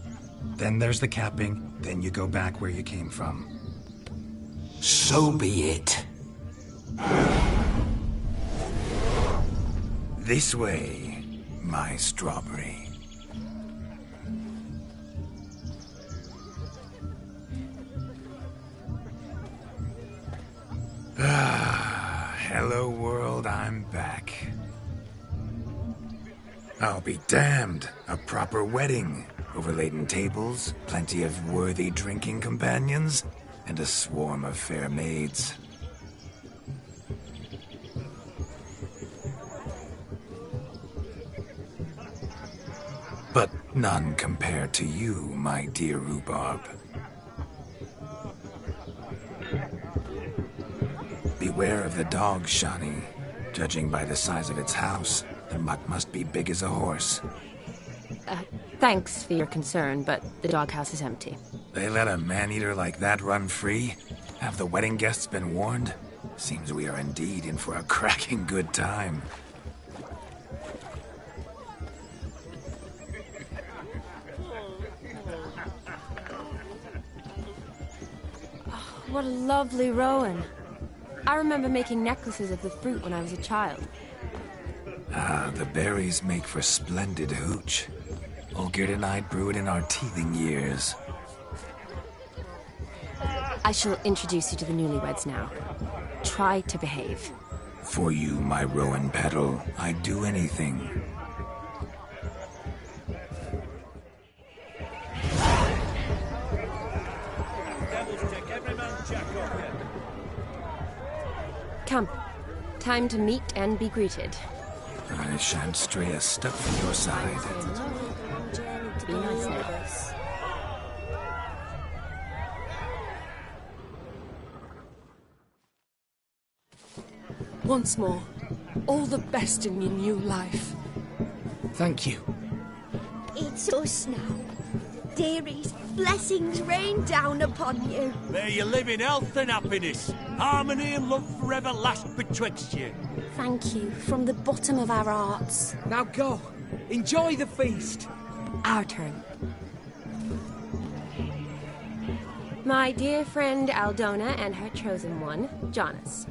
Then there's the capping, then you go back where you came from. So be it. This way, my strawberry. Hello world, I'm back. I'll be damned. A proper wedding. Overladen tables, plenty of worthy drinking companions, and a swarm of fair maids. But none compared to you, my dear rhubarb. Beware of the dog, Shani. Judging by the size of its house, the mutt must be big as a horse. Thanks for your concern, but the doghouse is empty. They let a man-eater like that run free? Have the wedding guests been warned? Seems we are indeed in for a cracking good time. Oh, what a lovely rowan. I remember making necklaces of the fruit when I was a child. Ah, the berries make for splendid hooch. Olgerd and I brew it in our teething years. I shall introduce you to the newlyweds now. Try to behave. For you, my rowan petal, I'd do anything. Come. Time to meet and be greeted. I shan't stray a step from your side. Be nice now. Once more, all the best in your new life. Thank you. It's us now. Dearies, blessings rain down upon you. May you live in health and happiness. Harmony and love forever last betwixt you. Thank you from the bottom of our hearts. Now go. Enjoy the feast. Our turn. My dear friend Aldona and her chosen one, Jonas.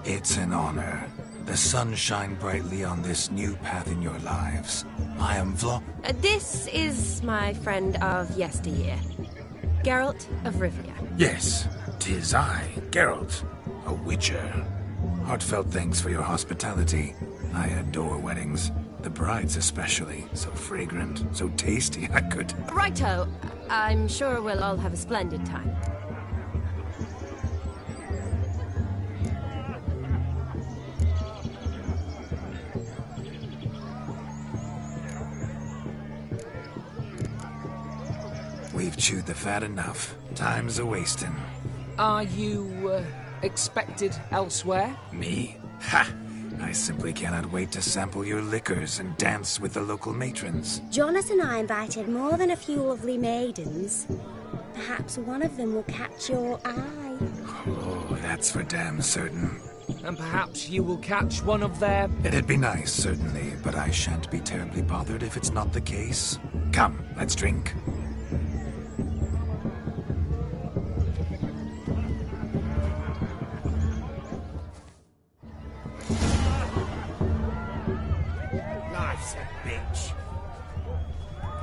It's an honor. The sun shine brightly on this new path in your lives. I am This is my friend of yesteryear, Geralt of Rivia. Yes, 'tis I, Geralt, a witcher. Heartfelt thanks for your hospitality. I adore weddings. The brides especially. So fragrant, so tasty, I could... Righto. I'm sure we'll all have a splendid time. We've chewed the fat enough. Time's a-wasting. Are you, expected elsewhere? Me? Ha! I simply cannot wait to sample your liquors and dance with the local matrons. Jonas and I invited more than a few lovely maidens. Perhaps one of them will catch your eye. Oh, that's for damn certain. And perhaps you will catch one of their... It'd be nice, certainly, but I shan't be terribly bothered if it's not the case. Come, let's drink.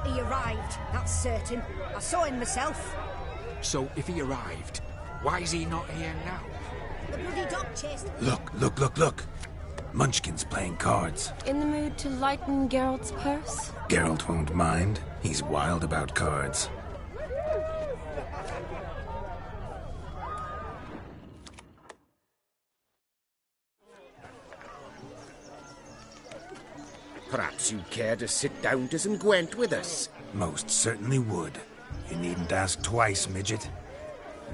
He arrived, that's certain. I saw him myself. So, if he arrived, why is he not here now? The bloody dog chased... Look. Munchkin's playing cards. In the mood to lighten Geralt's purse? Geralt won't mind. He's wild about cards. Perhaps you'd care to sit down to some Gwent with us? Most certainly would. You needn't ask twice, midget.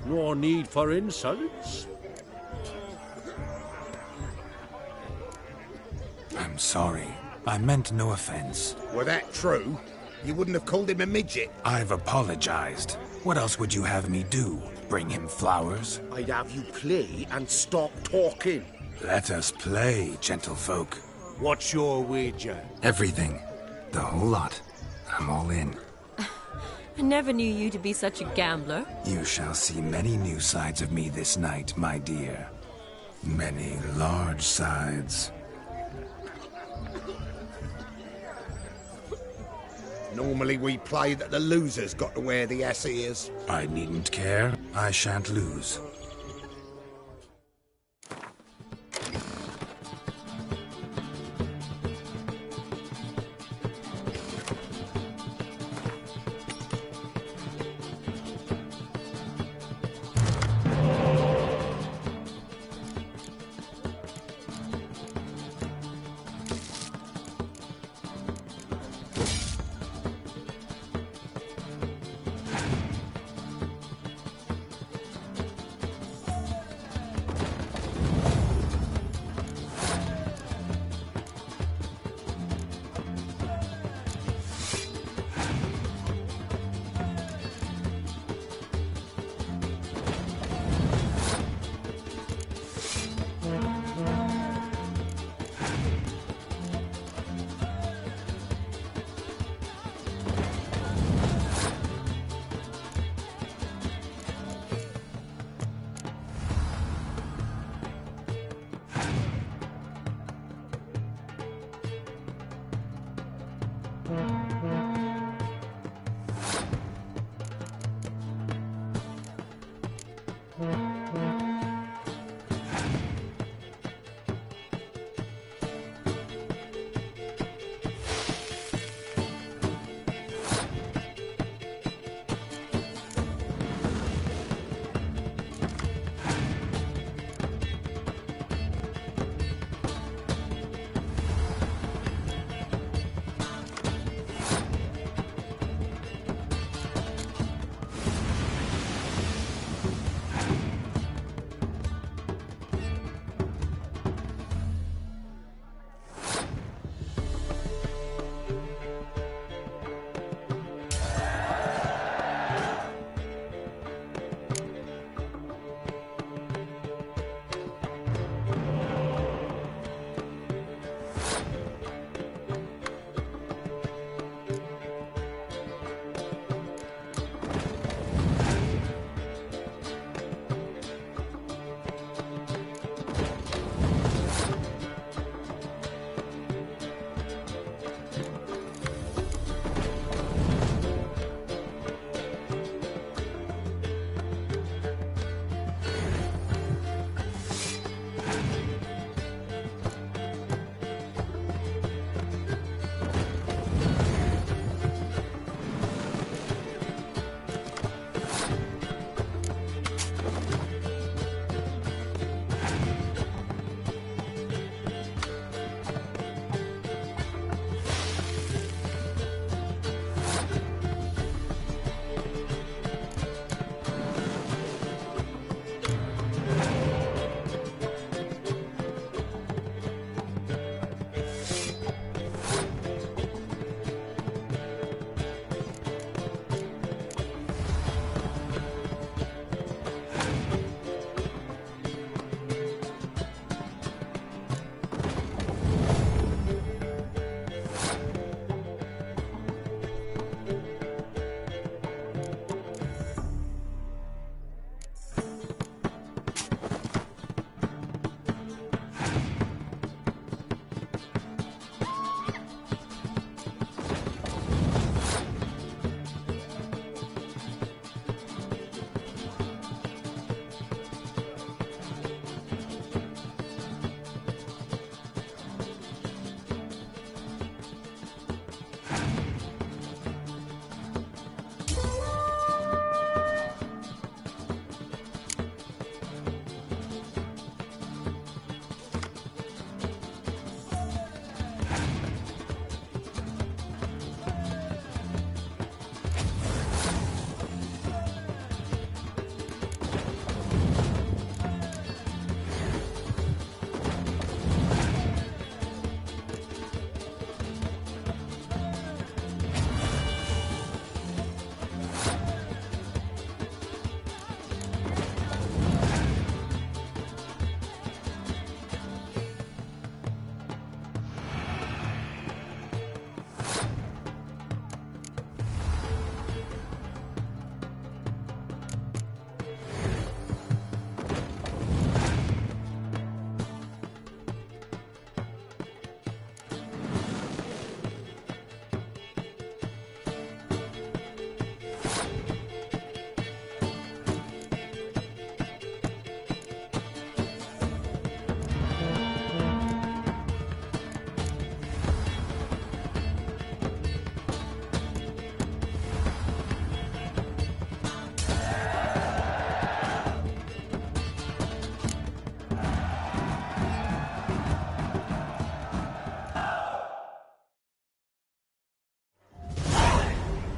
No need for insults. I'm sorry. I meant no offense. Were that true, you wouldn't have called him a midget. I've apologized. What else would you have me do? bring him flowers. I'd have you play and stop talking. Let us play, gentlefolk. What's your wager? Everything. The whole lot. I'm all in. I never knew you to be such a gambler. You shall see many new sides of me this night, my dear. Many large sides. Normally we play that the loser's got to wear the ears. I needn't care. I shan't lose.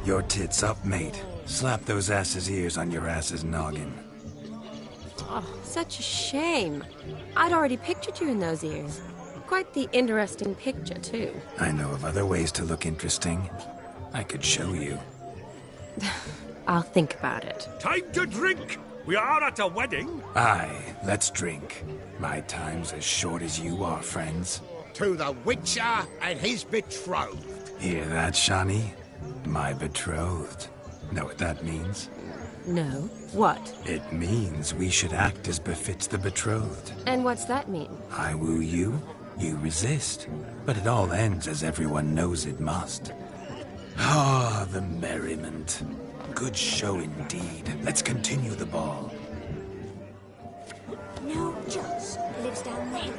Your tits up, mate. Slap those asses' ears on your ass's noggin. Oh, such a shame. I'd already pictured you in those ears. Quite the interesting picture, too. I know of other ways to look interesting. I could show you. I'll think about it. Time to drink! We are at a wedding. Aye, let's drink. My time's as short as you are, friends. To the Witcher and his betrothed. Hear that, Shawnee? My betrothed. Know what that means? No. What? It means we should act as befits the betrothed. And what's that mean? I woo you, you resist. But it all ends as everyone knows it must. Ah, the merriment. Good show indeed. Let's continue the ball. No, Joss lives down there.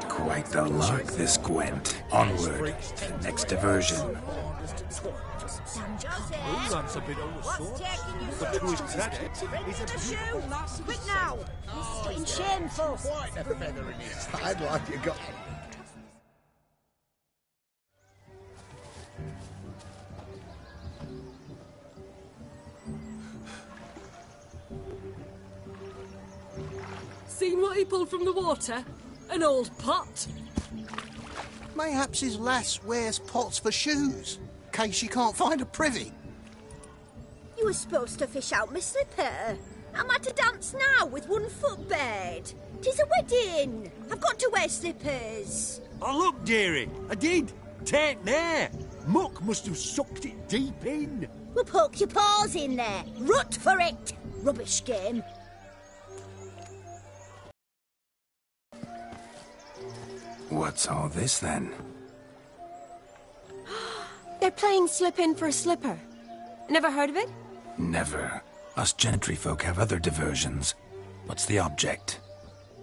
Quite the lark, this Gwent. Onward. Next diversion. That's a bit What's taking you But to his credit, Rinse the shoe! Quick now! This is getting shameful. Quite a feather in his hat. I'd like you got... Seen what he pulled from the water? An old pot. Mayhaps his lass wears pots for shoes, in case she can't find a privy. You were supposed to fish out my slipper. Am I to dance now with one foot bared? 'Tis a wedding. I've got to wear slippers. Oh, look, dearie, I did. Take there. Muck must have sucked it deep in. Well, poke your paws in there. Rut for it. Rubbish game. What's all this, then? They're playing slip in for a slipper. Never heard of it? Never. Us gentry folk have other diversions. What's the object?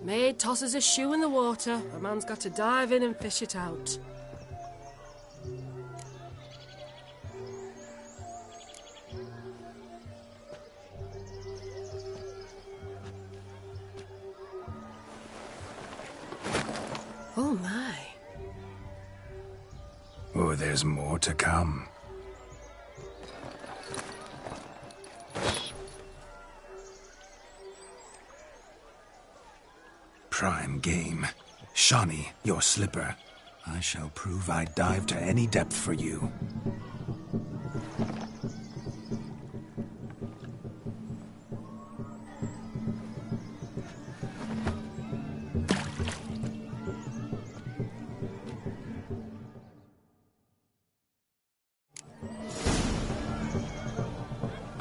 Maid tosses a shoe in the water. A man's got to dive in and fish it out. Oh my. Oh, there's more to come. Prime game. Shawnee, your slipper. I shall prove I dive to any depth for you.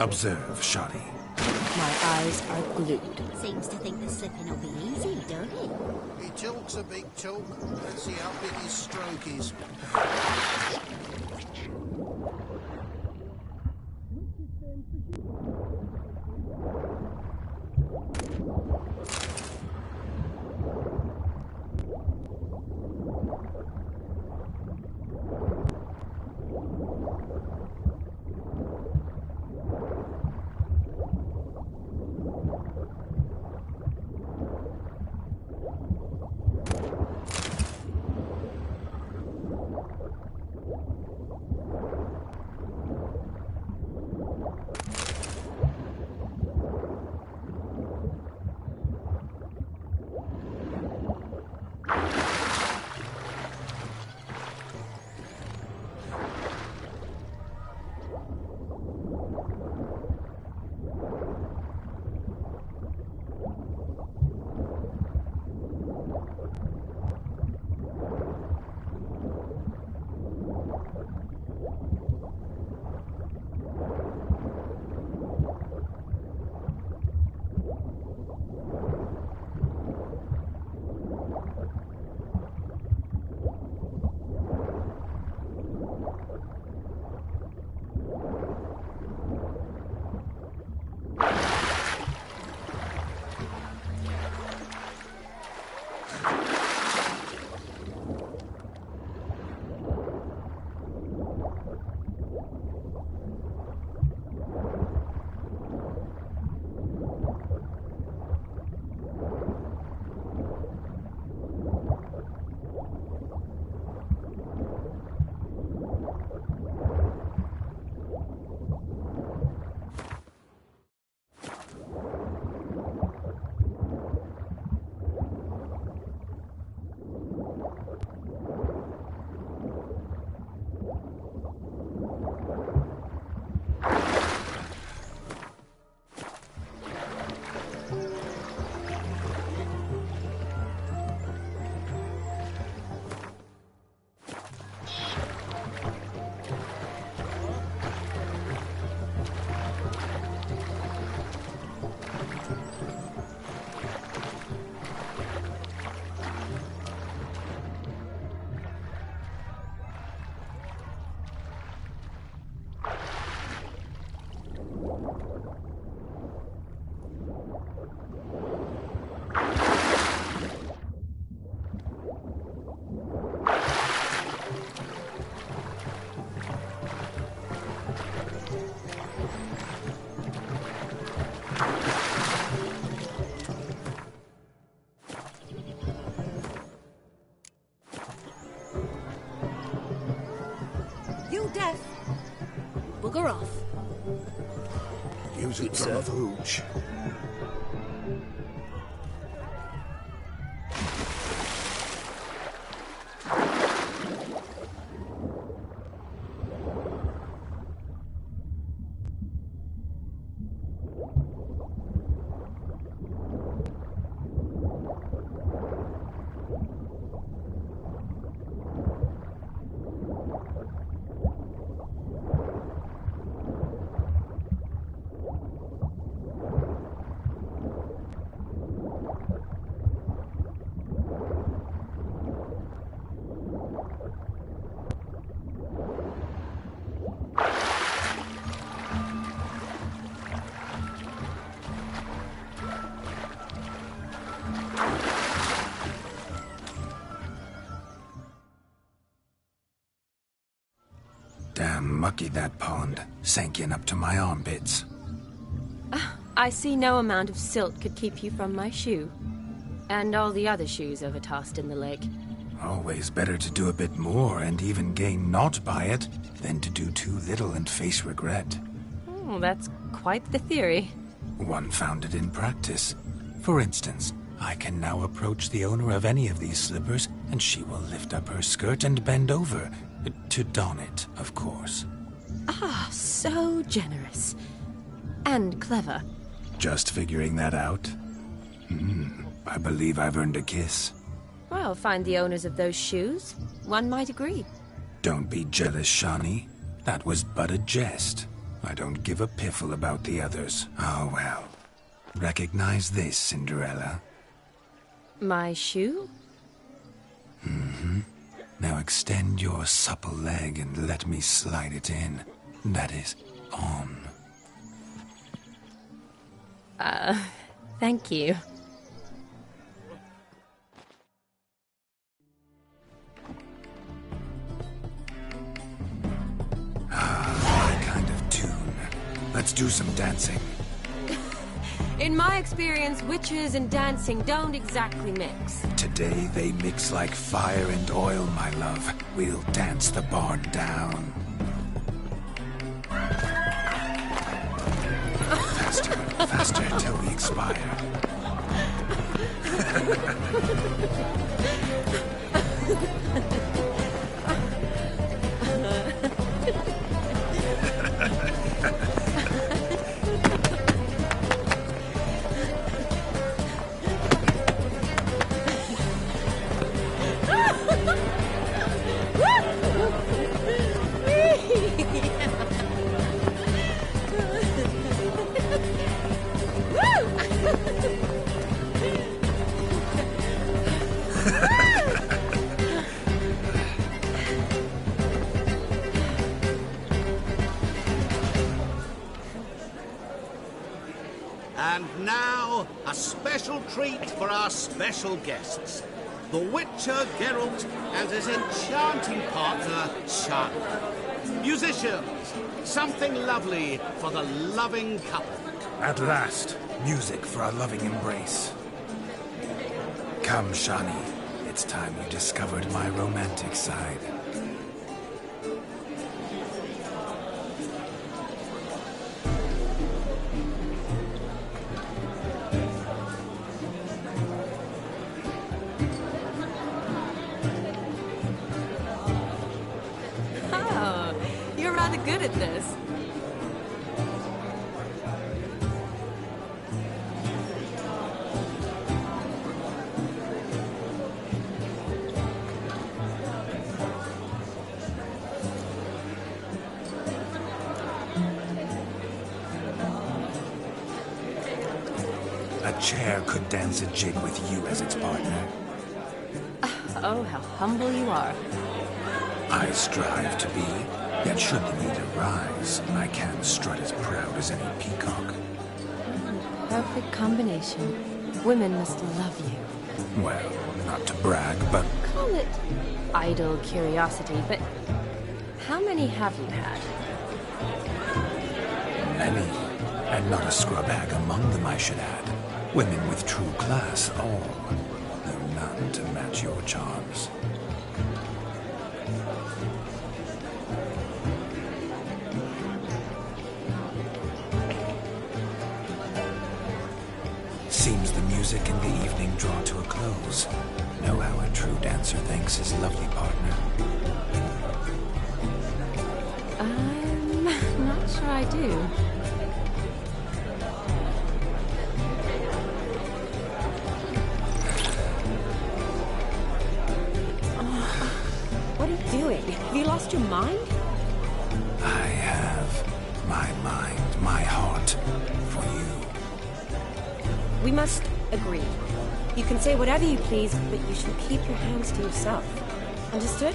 Observe, Shawnee. My eyes are glued. Seems to think the slipping will be easy, don't it? He talks a big talk. Let's see how big his stroke is. bugger off. Use it from a hooch. Damn mucky, that pond. Sank in up to my armpits. I see no amount of silt could keep you from my shoe. And all the other shoes overtossed in the lake. Always better to do a bit more and even gain naught by it than to do too little and face regret. Oh, that's quite the theory. One founded in practice. For instance, I can now approach the owner of any of these slippers, and she will lift up her skirt and bend over. To don it, of course. Ah, so generous. And clever. Just figuring that out? I believe I've earned a kiss. Well, find the owners of those shoes. One might agree. Don't be jealous, Shawnee. That was but a jest. I don't give a piffle about the others. Oh, well. Recognize this, Cinderella. My shoe? Now extend your supple leg and let me slide it in. That is, on. Thank you. My kind of tune. Let's do some dancing. In my experience, witches and dancing don't exactly mix. Today they mix like fire and oil, my love. We'll dance the barn down. Faster, faster till we expire. And now, a special treat for our special guests. The Witcher Geralt and his enchanting partner, Charlotte. Musicians, something lovely for the loving couple. At last, music for a loving embrace. Come, Shawnee. It's time you discovered my romantic side. Oh, you're rather good at this. A chair could dance a jig with you as its partner. Oh, how humble you are. I strive to be, yet should the need arise, I can strut as proud as any peacock. Perfect combination. Women must love you. Well, not to brag, but... Call it idle curiosity, but how many have you had? Many, and not a scrub hag among them, I should add. Women with true class, all, though none to match your charms. making the evening draw to a close. Know how a true dancer thanks his lovely partner. I'm not sure I do. What are you doing? Have you lost your mind? I have my mind, my heart for you. We must agree. You can say whatever you please, but you should keep your hands to yourself. Understood?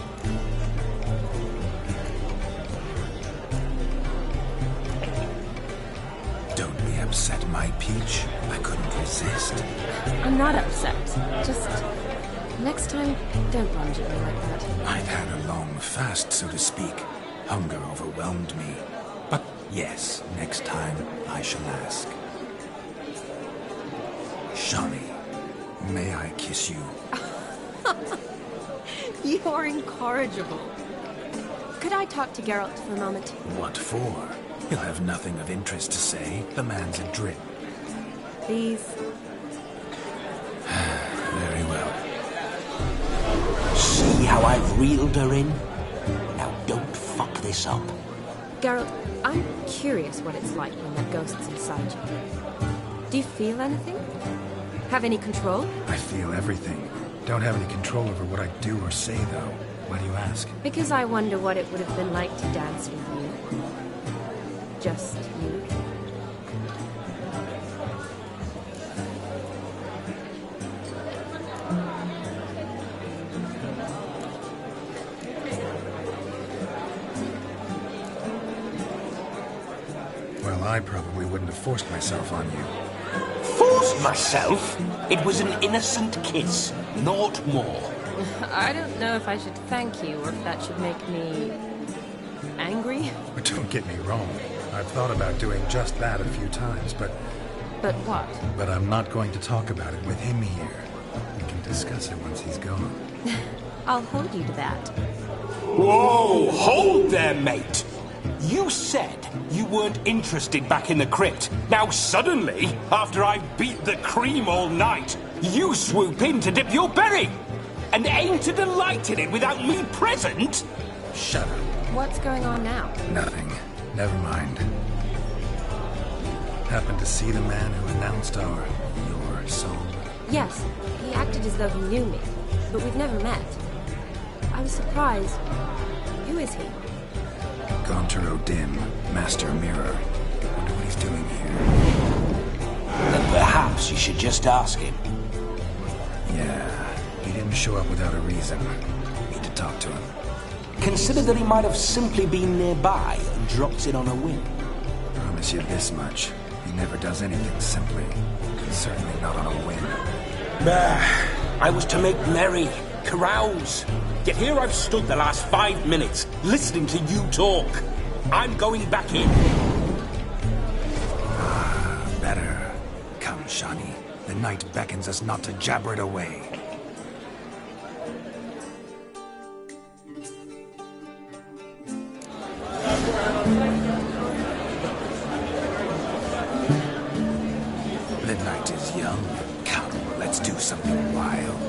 Don't be upset, my peach. I couldn't resist. I'm not upset. Just next time, don't lunge at me like that. I've had a long fast, so to speak. Hunger overwhelmed me. But yes, next time I shall ask. Shani, may I kiss you? You're incorrigible. Could I talk to Geralt for a moment? What for? He'll have nothing of interest to say. The man's adrift. Please. Very well. See how I've reeled her in? Now don't fuck this up. Geralt, I'm curious what it's like when that ghost's inside you. Do you feel anything? Have any control? I feel everything. Don't have any control over what I do or say, though. Why do you ask? Because I wonder what it would have been like to dance with you. Just you. Well, I probably wouldn't have forced myself on you. Forced myself? It was an innocent kiss, not more. I don't know if I should thank you or if that should make me angry. But don't get me wrong. I've thought about doing just that a few times, but... But what? But I'm not going to talk about it with him here. We can discuss it once he's gone. I'll hold you to that. Whoa! Hold there, mate! You said you weren't interested back in the crypt. Now suddenly, after I've beat the cream all night, you swoop in to dip your berry! And aim to delight in it without me present? Shut up. What's going on now? Nothing. Never mind. Happened to see the man who announced your song? Yes, he acted as though he knew me, but we've never met. I was surprised. Who is he? Gontaro Dim, Master Mirror. Wonder what he's doing here. Then perhaps you should just ask him. Yeah, he didn't show up without a reason. Need to talk to him. Consider that he might have simply been nearby and dropped in on a whim. Promise you this much. He never does anything simply. And certainly not on a whim. I was to make merry, carouse. Yet here I've stood the last 5 minutes, listening to you talk. I'm going back in. Better. Come, Shani. The night beckons us not to jabber it away. The night is young. Come, let's do something wild.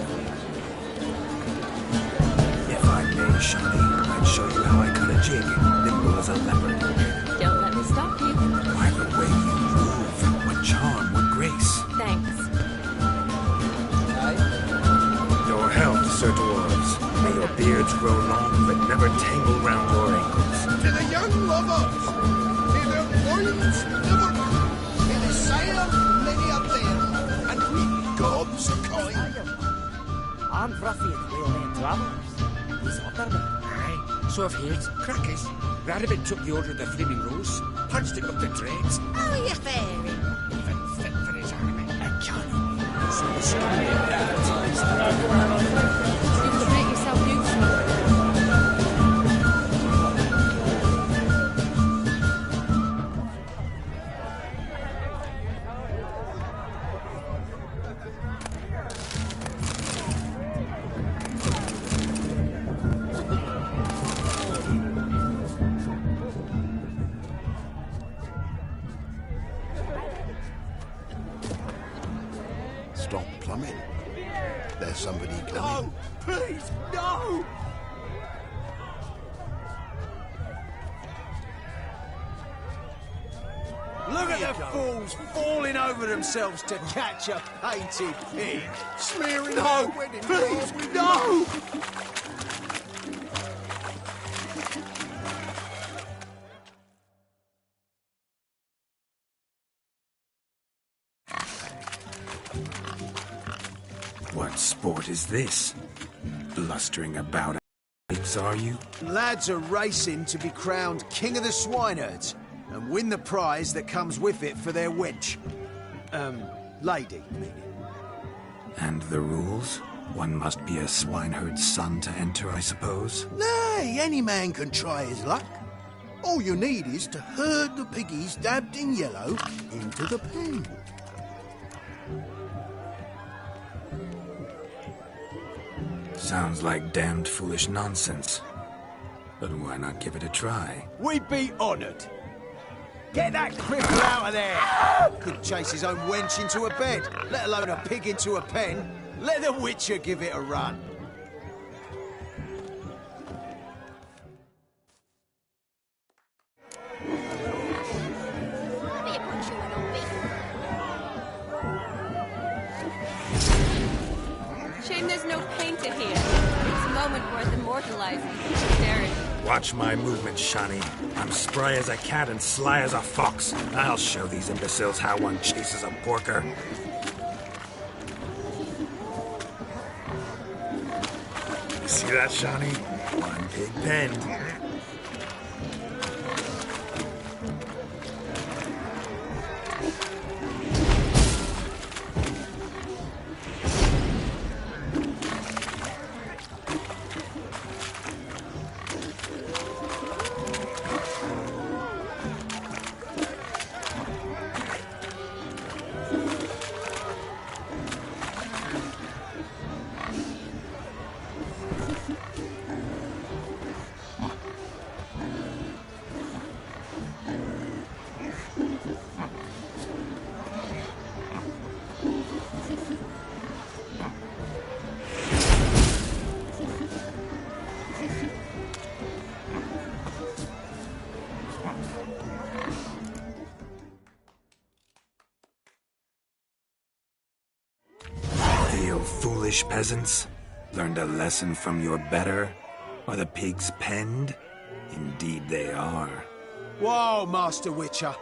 If I may, Shani, I'd show you how I cut a jig, nimble as a leopard. Don't let me stop you. Why, the way you move. What charm, what grace. Thanks. Your health, Sir Dwarves. May your beards grow long, but never tangle round your ankles. To the young lovers, may their loins never come. May the sire many a bear, and we gobs coin. I'm Ruffian, wheelman travellers. He's Otterman. Aye, so I've heard. Crackers. Radabin took the order of the Flaming Rose, punched him up the dregs. How are you faring? Even fit for his army. And Johnny, so You can make yourself useful. Stop coming. There's somebody coming. No! Please, no! Look at the fools falling over themselves to catch a painted pig. Smearing No, our wedding please, clothes with no! What sport is this? Blustering about pigs, are you? Lads are racing to be crowned King of the Swineherds and win the prize that comes with it for their wench. Lady, meaning. And the rules? One must be a swineherd's son to enter, I suppose? Nay, any man can try his luck. All you need is to herd the piggies dabbed in yellow into the pen. Sounds like damned foolish nonsense. But why not give it a try? We'd be honoured. Get that cripple out of there! Could chase his own wench into a bed, let alone a pig into a pen. Let the Witcher give it a run. Shame there's no painter here. It's a moment worth immortalizing. Posterity. Watch my movements, Shani. I'm spry as a cat and sly as a fox. I'll show these imbeciles how one chases a porker. See that, Shani? One pig penned. Foolish peasants? Learned a lesson from your better? Are the pigs penned? Indeed they are. Whoa, Master Witcher.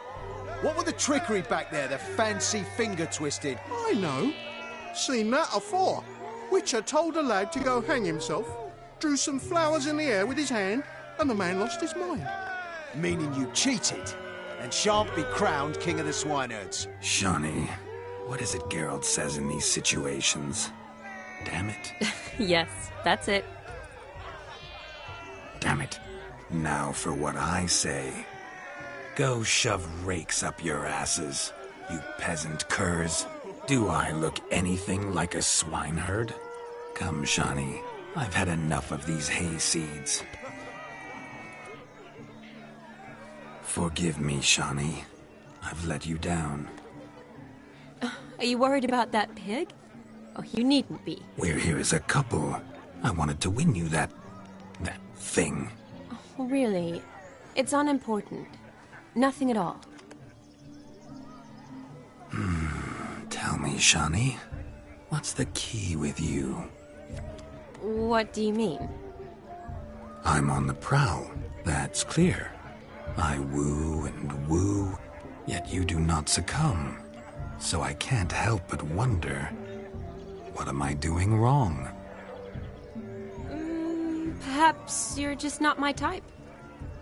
What were the trickery back there, the fancy finger twisting? I know. Seen that afore. Witcher told a lad to go hang himself, drew some flowers in the air with his hand, and the man lost his mind. Meaning you cheated, and shan't be crowned King of the Swineherds. Shawnee, what is it Geralt says in these situations? Damn it. Yes, that's it. Damn it. Now for what I say. Go shove rakes up your asses, you peasant curs. Do I look anything like a swineherd? Come, Shawnee. I've had enough of these hay seeds. Forgive me, Shawnee. I've let you down. Are you worried about that pig? Oh, you needn't be. We're here as a couple. I wanted to win you that thing. Oh, really? It's unimportant. Nothing at all. Tell me, Shawnee, what's the key with you? What do you mean? I'm on the prowl, that's clear. I woo and woo, yet you do not succumb. So I can't help but wonder, what am I doing wrong? Perhaps you're just not my type.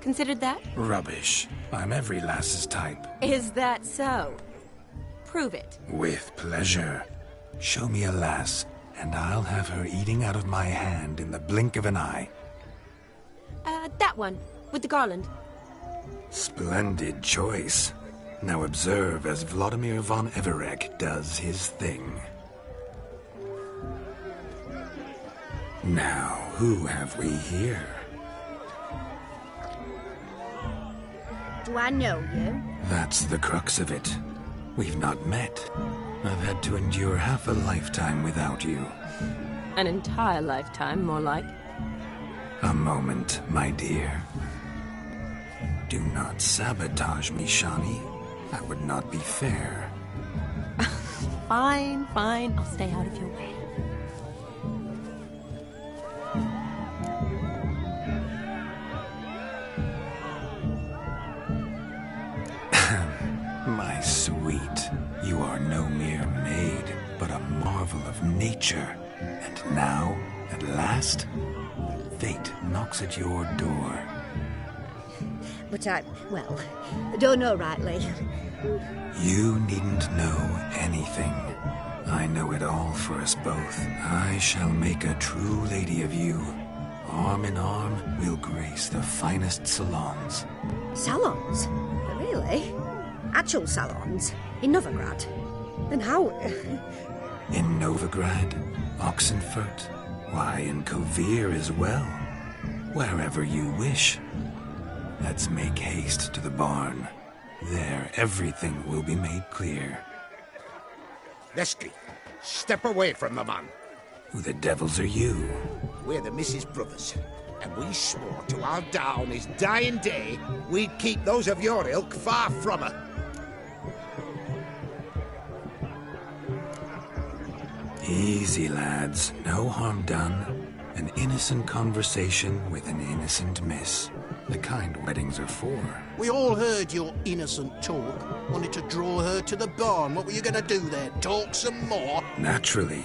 Considered that? Rubbish. I'm every lass's type. Is that so? Prove it. With pleasure. Show me a lass, and I'll have her eating out of my hand in the blink of an eye. That one, with the garland. Splendid choice. Now observe as Vladimir von Everek does his thing. Now, who have we here? Do I know you? That's the crux of it. We've not met. I've had to endure half a lifetime without you. An entire lifetime, more like. A moment, my dear. Do not sabotage me, Shani. That would not be fair. Fine, fine. I'll stay out of your way. My sweet, you are no mere maid, but a marvel of nature. And now, at last, fate knocks at your door. But I don't know rightly. You needn't know anything. I know it all for us both. I shall make a true lady of you. Arm in arm, we'll grace the finest salons. Salons? Really? Actual salons? In Novigrad? Then how? In Novigrad, Oxenfurt, why, in Kovir as well. Wherever you wish. Let's make haste to the barn. There, everything will be made clear. Leslie, step away from the man. Who the devils are you? We're the Mrs. Brothers, and we swore to our down his dying day we'd keep those of your ilk far from her. Easy, lads. No harm done. An innocent conversation with an innocent miss. The kind weddings are for. We all heard your innocent talk. Wanted to draw her to the barn. What were you going to do there? Talk some more? Naturally.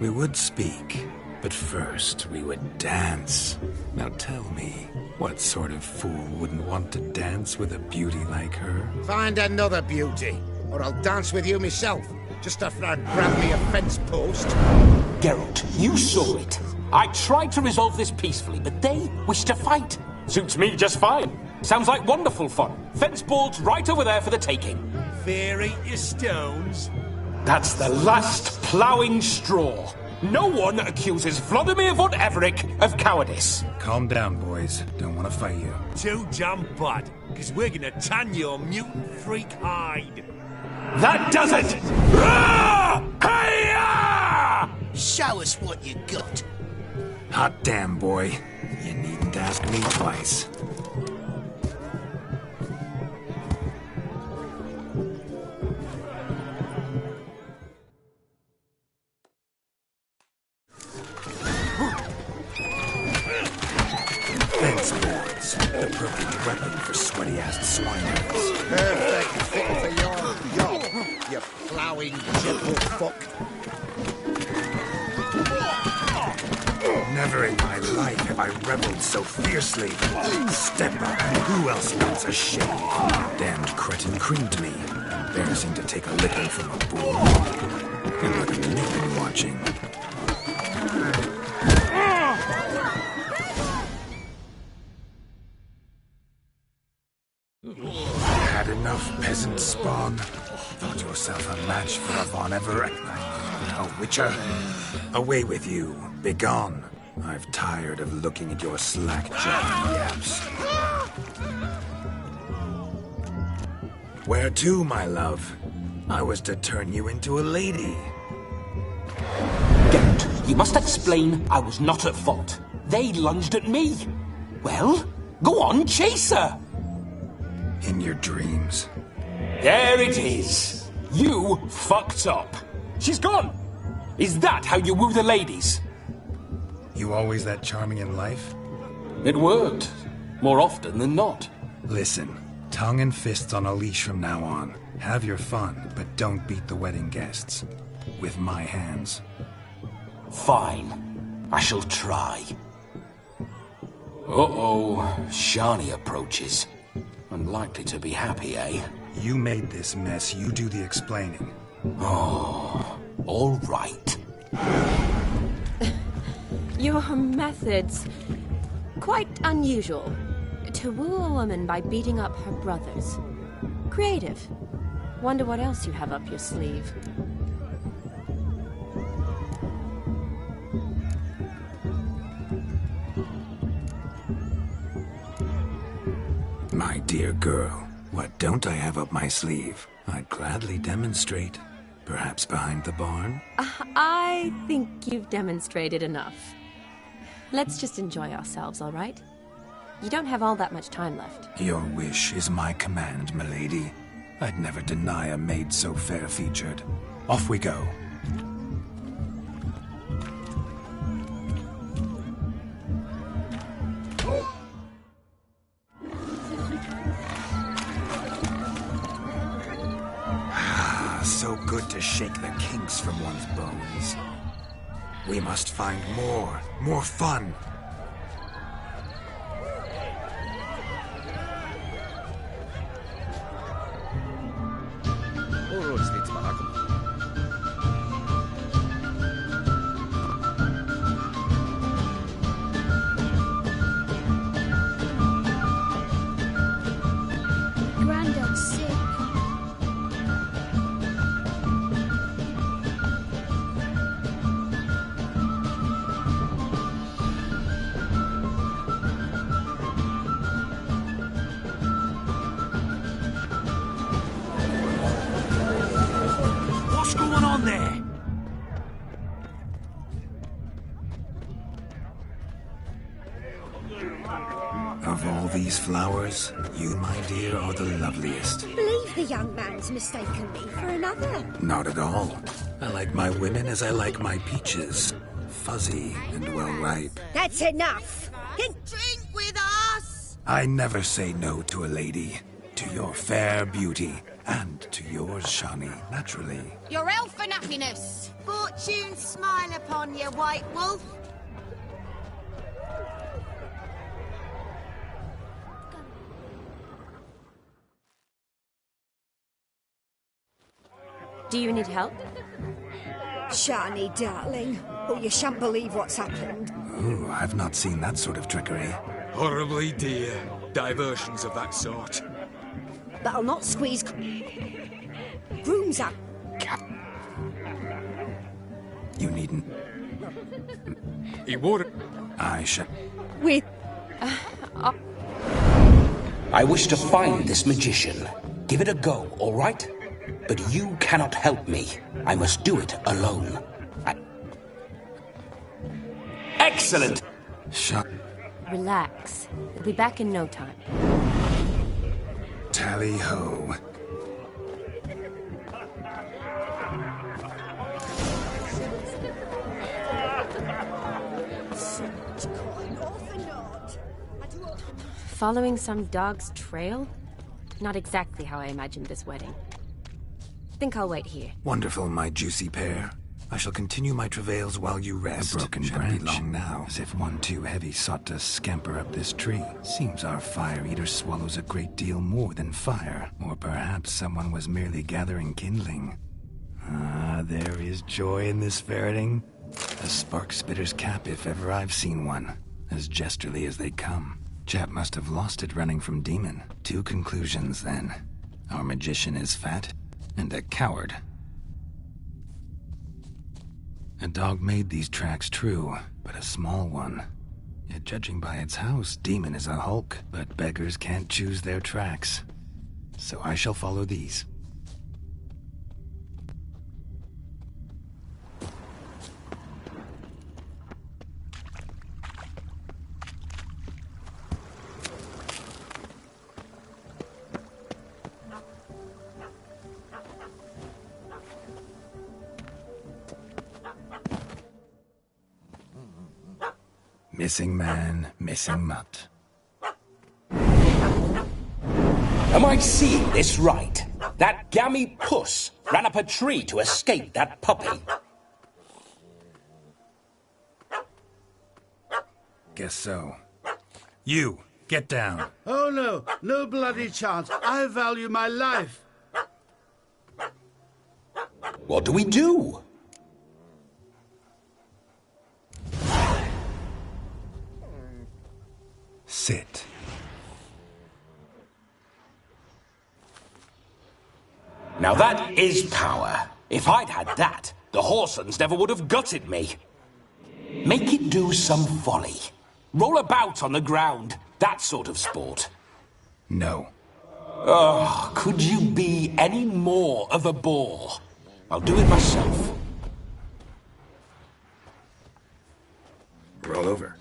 We would speak. But first, we would dance. Now tell me, what sort of fool wouldn't want to dance with a beauty like her? Find another beauty, or I'll dance with you myself. Just after I grab me a fence post. Geralt, you saw it. I tried to resolve this peacefully, but they wish to fight. Suits me just fine. Sounds like wonderful fun. Fence boards right over there for the taking. Fear eat your stones. That's the last ploughing straw. No one accuses Vladimir von Everett of cowardice. Calm down, boys. Don't want to fight you. Too damn bad, because we're gonna tan your mutant freak hide. That does it! Hi-ya! Show us what you got. Hot damn, boy. You needn't ask me twice. Fence boards. The perfect weapon for sweaty-assed swineherds. Perfect fit for your job, you ploughing gentle fuck. Never in my life have I reveled so fiercely. Step up. Who else wants a shave? Damned cretin creamed me. Embarrassing to take a licking from a bull. And look at the naked watching. Had enough, peasant spawn. Thought yourself a match for a Von Everett. A witcher. Away with you. Begone. I've tired of looking at your slack-jawed yaps. Where to, my love? I was to turn you into a lady. Geralt, you must explain I was not at fault. They lunged at me. Well, go on, chase her. In your dreams. There it is. You fucked up. She's gone. Is that how you woo the ladies? You always that charming in life? It worked. More often than not. Listen, tongue and fists on a leash from now on. Have your fun, but don't beat the wedding guests. With my hands. Fine. I shall try. Uh-oh. Shani approaches. Unlikely to be happy, eh? You made this mess. You do the explaining. Oh, all right. Your methods... quite unusual. To woo a woman by beating up her brothers. Creative. Wonder what else you have up your sleeve. My dear girl, what don't I have up my sleeve? I'd gladly demonstrate. Perhaps behind the barn? I think you've demonstrated enough. Let's just enjoy ourselves, all right? You don't have all that much time left. Your wish is my command, milady. I'd never deny a maid so fair-featured. Off we go. So good to shake the kinks from one's bones. We must find more fun. Grandad's sick. What's going on there? Of all these flowers, you, my dear, are the loveliest. Believe the young man's mistaken me for another. Not at all. I like my women as I like my peaches. Fuzzy and well ripe. That's enough. Drink with us. I never say no to a lady. To your fair beauty. And to yours, Shani, naturally. Your elfin happiness. Fortune smile upon you, White Wolf. Do you need help? Shani, darling. Oh, you shan't believe what's happened. Ooh, I've not seen that sort of trickery. Horribly dear. Diversions of that sort. But I'll not squeeze brooms out. You needn't. He wore it. I shall. With. I wish to find this magician. Give it a go, all right? But you cannot help me. I must do it alone. Excellent! Shut. Relax. We'll be back in no time. Tally-ho. Following some dog's trail? Not exactly how I imagined this wedding. Think I'll wait here. Wonderful, my juicy pear. I shall continue my travails while you rest. A broken branch, be long now, as if one too heavy sought to scamper up this tree. Seems our fire-eater swallows a great deal more than fire. Or perhaps someone was merely gathering kindling. Ah, there is joy in this ferreting. A spark-spitter's cap if ever I've seen one. As jesterly as they come. Chap must have lost it running from Demon. Two conclusions, then. Our magician is fat, and a coward. A dog made these tracks true, but a small one. Yet judging by its house, Demon is a hulk, but beggars can't choose their tracks. So I shall follow these. Missing man, missing mutt. Am I seeing this right? That gammy puss ran up a tree to escape that puppy. Guess so. You, get down. Oh no, no bloody chance. I value my life. What do we do? Sit. Now that is power. If I'd had that, the Horsons never would have gutted me. Make it do some folly. Roll about on the ground. That sort of sport. No. Oh, could you be any more of a bore? I'll do it myself. Roll over.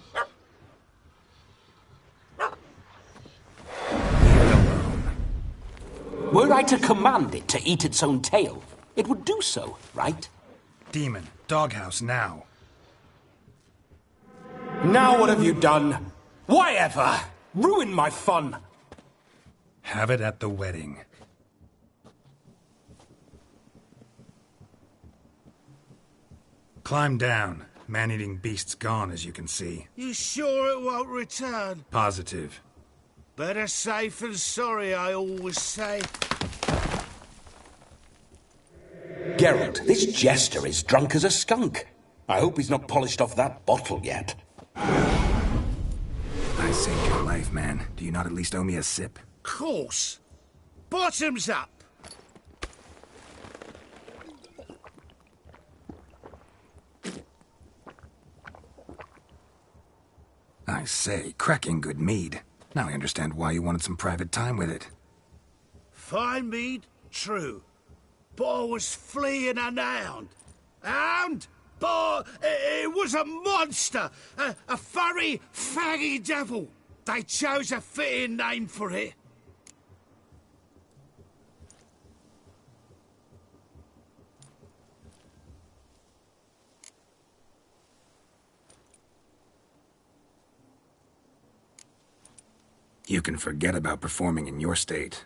Were I to command it to eat its own tail, it would do so, right? Demon, doghouse now. Now what have you done? Why ever? Ruin my fun. Have it at the wedding. Climb down. Man-eating beast's gone, as you can see. You sure it won't return? Positive. Better safe than sorry, I always say. Geralt, this jester is drunk as a skunk. I hope he's not polished off that bottle yet. I saved your life, man. Do you not at least owe me a sip? Course. Bottoms up. I say, cracking good mead. Now I understand why you wanted some private time with it. Fine mead, true. But I was fleeing an hound. Hound? But it was a monster. A furry, faggy devil. They chose a fitting name for it. You can forget about performing in your state.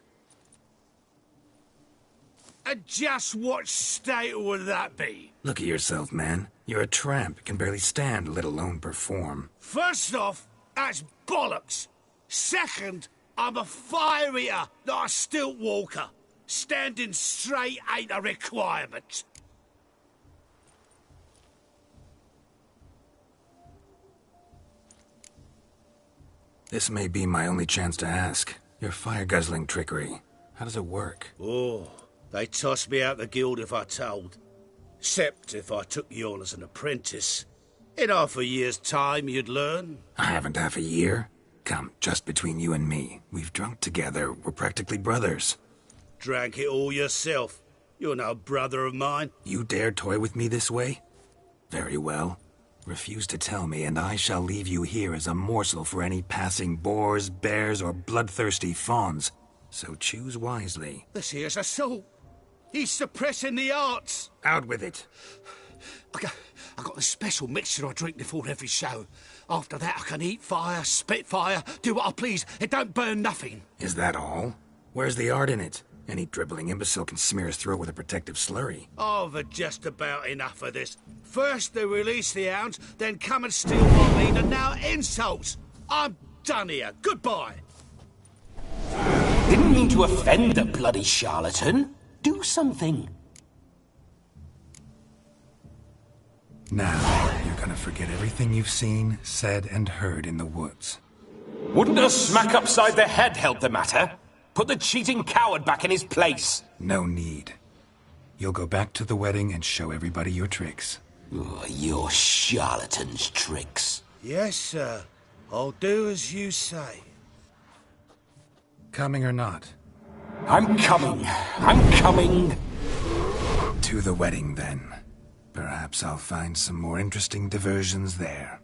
And just what state would that be? Look at yourself, man. You're a tramp, can barely stand, let alone perform. First off, that's bollocks. Second, I'm a fire eater, not a stilt walker. Standing straight ain't a requirement. This may be my only chance to ask. Your fire-guzzling trickery, how does it work? Oh, they tossed me out the guild if I told. Except if I took you on as an apprentice. In half a year's time, you'd learn. I haven't half a year. Come, just between you and me. We've drunk together. We're practically brothers. Drank it all yourself. You're no brother of mine. You dare toy with me this way? Very well. Refuse to tell me, and I shall leave you here as a morsel for any passing boars, bears, or bloodthirsty fawns. So choose wisely. This here's assault. He's suppressing the arts. Out with it. I got a special mixture I drink before every show. After that, I can eat fire, spit fire, do what I please. It don't burn nothing. Is that all? Where's the art in it? Any dribbling imbecile can smear his throat with a protective slurry. I've had just about enough of this. First they release the hounds, then come and steal my meat, and now insults. I'm done here. Goodbye. Didn't mean to offend the bloody charlatan. Do something. Now, you're gonna forget everything you've seen, said, and heard in the woods. Wouldn't a smack upside the head help the matter? Put the cheating coward back in his place. No need. You'll go back to the wedding and show everybody your tricks. Oh, your charlatan's tricks. Yes, sir. I'll do as you say. Coming or not? I'm coming. I'm coming. To the wedding, then. Perhaps I'll find some more interesting diversions there.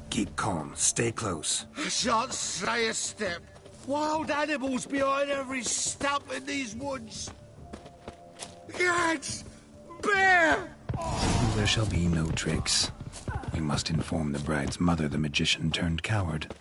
Keep calm. Stay close. I shan't say a step. Wild animals behind every stump in these woods. Cats! Bear! There shall be no tricks. We must inform the bride's mother the magician turned coward.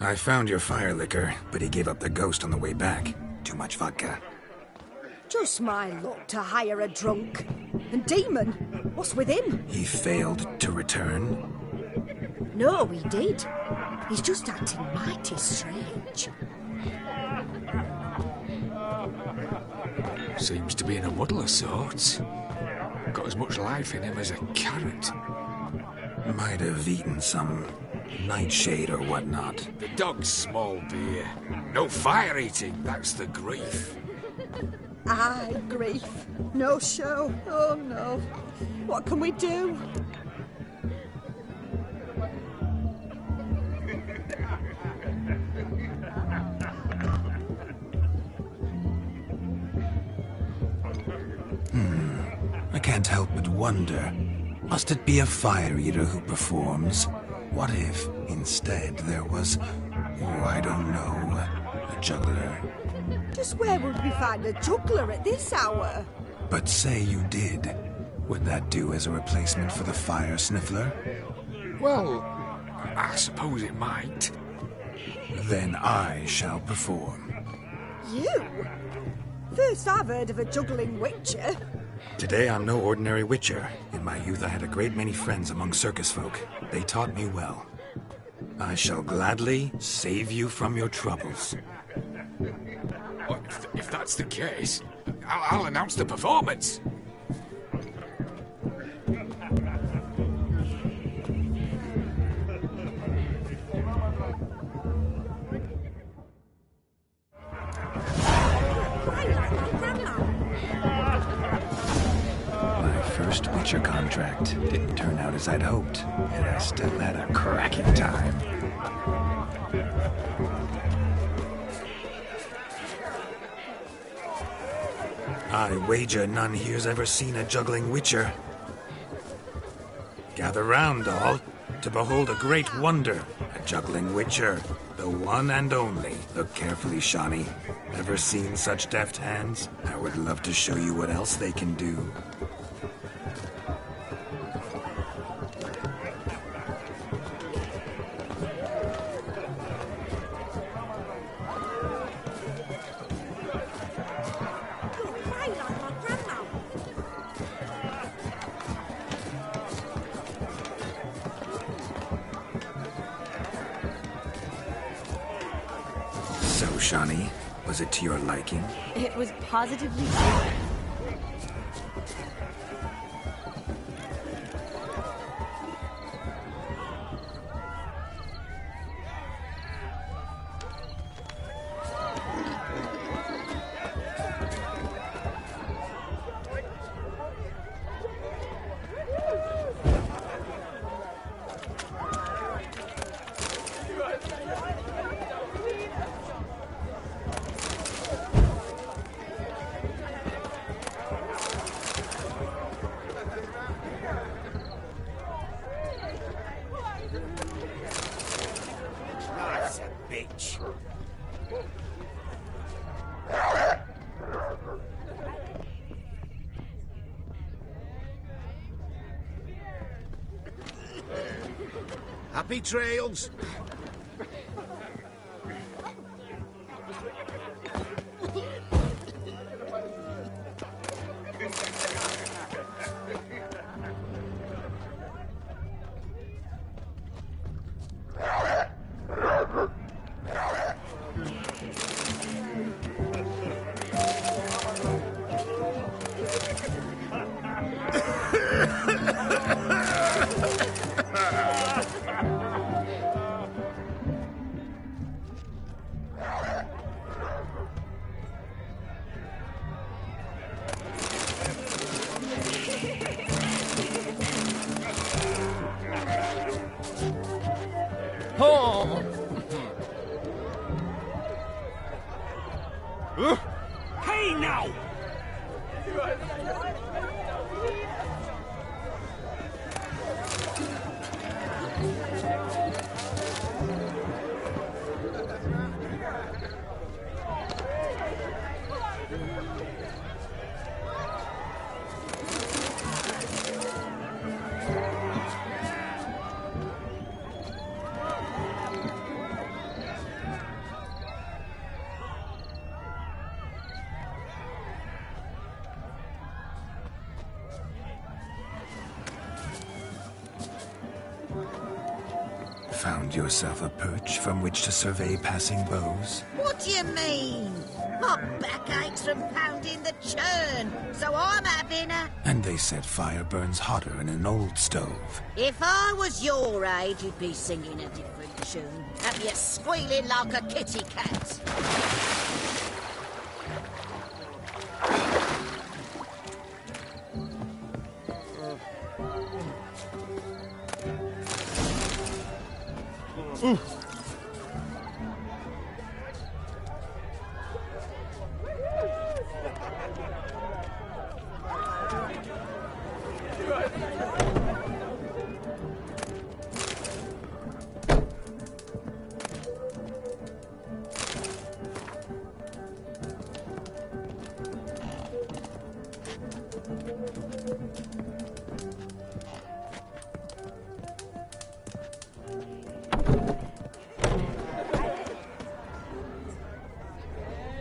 I found your fire liquor, but he gave up the ghost on the way back. Too much vodka. Just my luck to hire a drunk. And Demon, what's with him? He failed to return. No, he did. He's just acting mighty strange. Seems to be in a muddle of sorts. Got as much life in him as a carrot. Might have eaten some nightshade or whatnot. The dog's small beer. No fire eating, that's the grief. Aye, grief. No show. Oh no. What can we do? I can't help but wonder. Must it be a fire eater who performs? What if, instead, there was, I don't know, a juggler? Just where would we find a juggler at this hour? But say you did. Would that do as a replacement for the fire sniffler? Well, I suppose it might. Then I shall perform. You? First I've heard of a juggling witcher. Today I'm no ordinary witcher. In my youth I had a great many friends among circus folk. They taught me well. I shall gladly save you from your troubles. Well, if that's the case, I'll announce the performance. First Witcher contract didn't turn out as I'd hoped, and I still had a cracking time. I wager none here's ever seen a juggling Witcher. Gather round, all, to behold a great wonder, a juggling Witcher, the one and only. Look carefully, Shawnee. Ever seen such deft hands? I would love to show you what else they can do. So, Shawnee, was it to your liking? It was positively different. Happy trails. Hey now! Found yourself a perch from which to survey passing bows? What do you mean? My back aches from pounding the churn, so I'm having a... And they said fire burns hotter in an old stove. If I was your age, you'd be singing a different tune. Have you squealing like a kitty cat?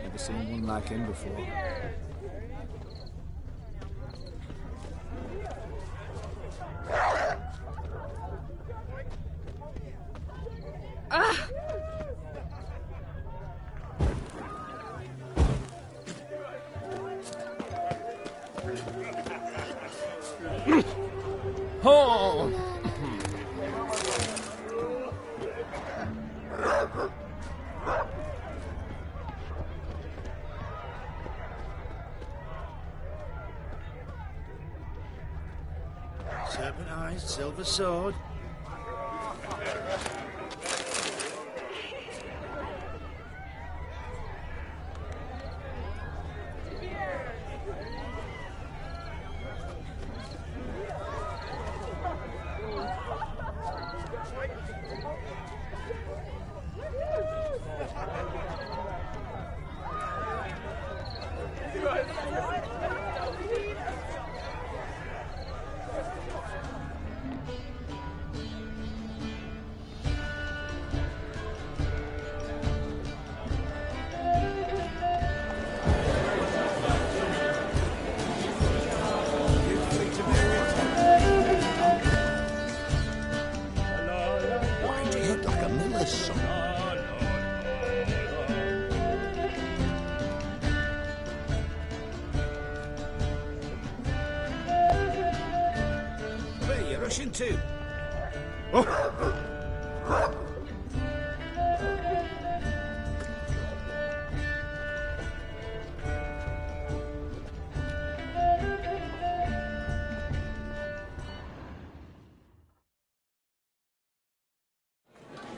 Never seen one like him before. Oh! Serpent-eyed silver sword. White-haired like a miller's son. Where you rushing to?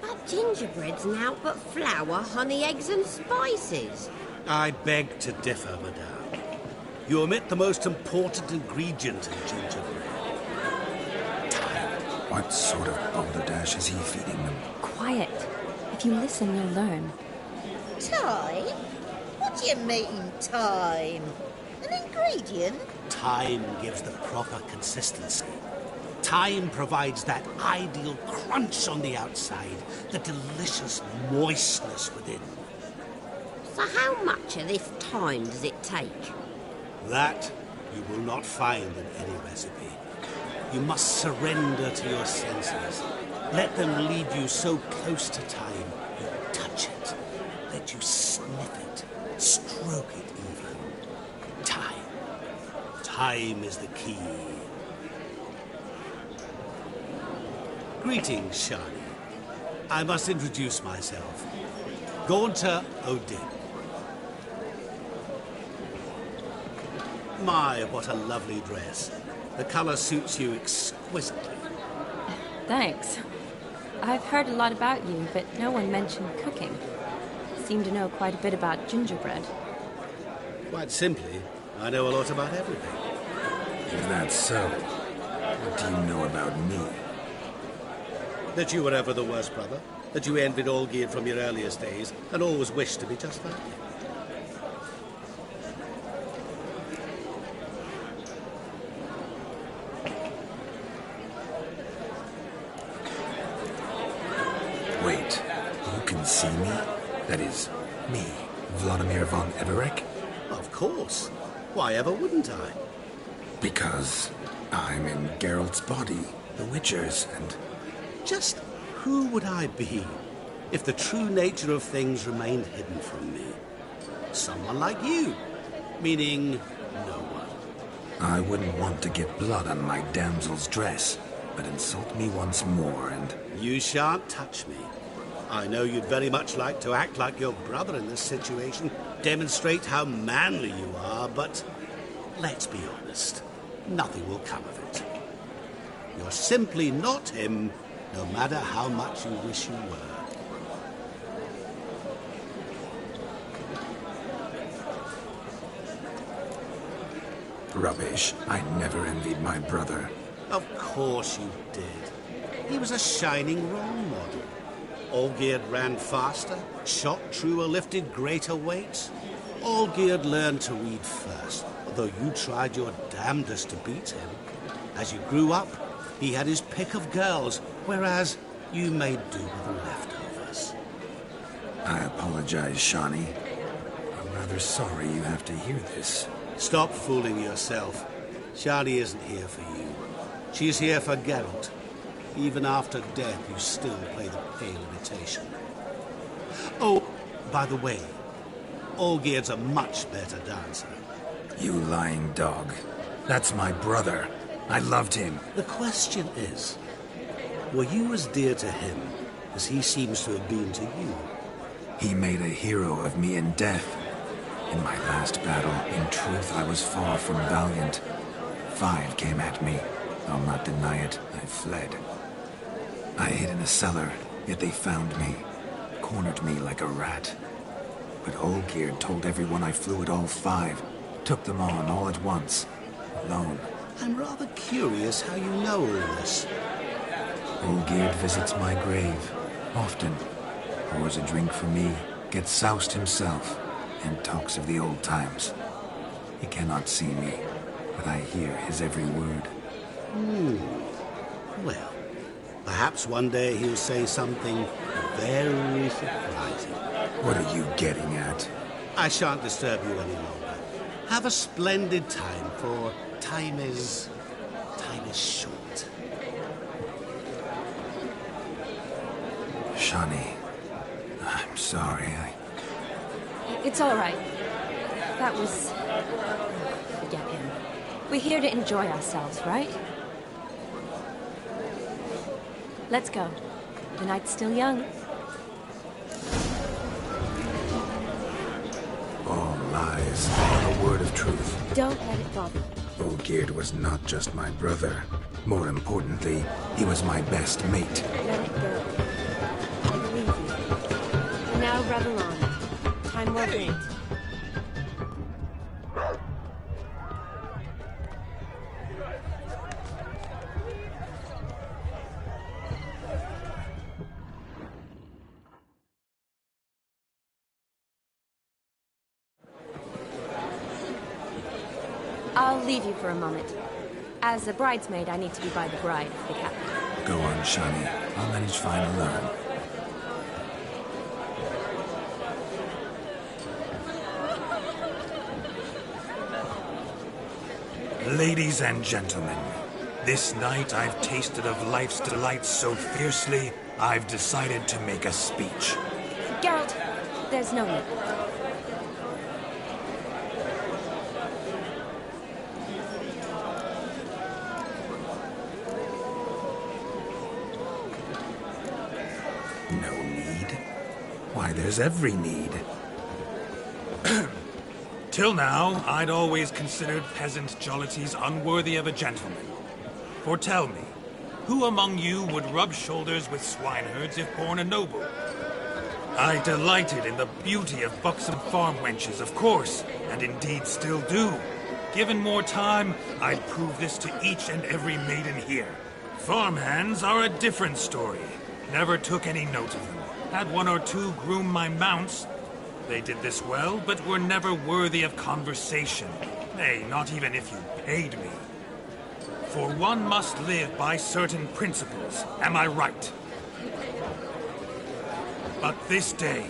But gingerbread's now but flour, honey, eggs and spices. I beg to differ, madame. You omit the most important ingredient in gingerbread. What sort of balderdash is he feeding them? Quiet. If you listen, you'll learn. Time? What do you mean, time? An ingredient? Time gives the proper consistency. Time provides that ideal crunch on the outside, the delicious moistness within. So how much of this time does it take? That you will not find in any recipe. You must surrender to your senses. Let them lead you so close to time, you touch it. Let you sniff it, stroke it even. Time. Time is the key. Greetings, Shani. I must introduce myself. Gaunter Odin. My, what a lovely dress. The colour suits you exquisitely. Thanks. I've heard a lot about you, but no one mentioned cooking. Seem to know quite a bit about gingerbread. Quite simply, I know a lot about everything. If that's so, what do you know about me? That you were ever the worst brother, that you envied Olgierd from your earliest days, and always wished to be just like him. Wait, you can see me? That is, me, Vladimir von Everec? Of course. Why ever wouldn't I? Because I'm in Geralt's body, the Witcher's, and... Just who would I be if the true nature of things remained hidden from me? Someone like you, meaning no one. I wouldn't want to get blood on my damsel's dress, but insult me once more and... You shan't touch me. I know you'd very much like to act like your brother in this situation, demonstrate how manly you are, but let's be honest, nothing will come of it. You're simply not him, no matter how much you wish you were. Rubbish. I never envied my brother. Of course you did. He was a shining role model. Olgierd ran faster, shot truer, lifted greater weights. Olgierd learned to read first, although you tried your damnedest to beat him. As you grew up, he had his pick of girls, whereas you made do with the leftovers. I apologize, Shawnee. I'm rather sorry you have to hear this. Stop fooling yourself. Shani isn't here for you. She's here for Geralt. Even after death, you still play the pale imitation. Oh, by the way, Olgierd's a much better dancer. You lying dog. That's my brother. I loved him. The question is, were you as dear to him as he seems to have been to you? He made a hero of me in death. In my last battle, in truth, I was far from valiant. 5 came at me. I'll not deny it. I fled. I hid in a cellar, yet they found me. Cornered me like a rat. But Olgierd told everyone I flew at all 5. Took them on all at once. Alone. I'm rather curious how you know all this. Olgierd visits my grave. Often. Pours a drink for me. Gets soused himself. And talks of the old times. He cannot see me, but I hear his every word. Well, perhaps one day he'll say something very surprising. What are you getting at? I shan't disturb you any longer. Have a splendid time, for time is short. Shawnee, I'm sorry. It's all right. That was... Forget him. We're here to enjoy ourselves, right? Let's go. The night's still young. All lies, not a word of truth. Don't let it bother. Olgierd was not just my brother. More importantly, he was my best mate. Let it go. I believe you. And now revel on. Time well spent. I'll leave you for a moment. As a bridesmaid, I need to be by the bride, the captain. Go on, Shawnee. I'll manage fine alone. Ladies and gentlemen, this night I've tasted of life's delights so fiercely, I've decided to make a speech. Geralt, there's no need. No need? Why, there's every need. Till now, I'd always considered peasant jollities unworthy of a gentleman. For tell me, who among you would rub shoulders with swineherds if born a noble? I delighted in the beauty of buxom farm wenches, of course, and indeed still do. Given more time, I'd prove this to each and every maiden here. Farmhands are a different story. Never took any note of them. Had 1 or 2 groom my mounts. They did this well, but were never worthy of conversation. Nay, not even if you paid me. For one must live by certain principles, am I right? But this day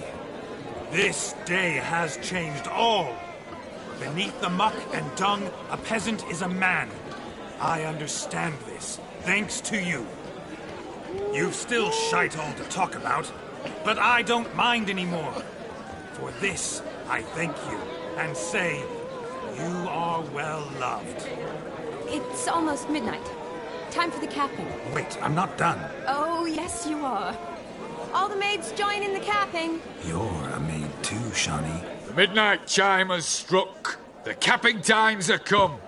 has changed all. Beneath the muck and dung, a peasant is a man. I understand this, thanks to you. You've still shite all to talk about, but I don't mind anymore. For this, I thank you, and say, you are well loved. It's almost midnight. Time for the capping. Wait, I'm not done. Oh, yes, you are. All the maids join in the capping. You're a maid too, Shawnee. The midnight chime has struck. The capping times are come.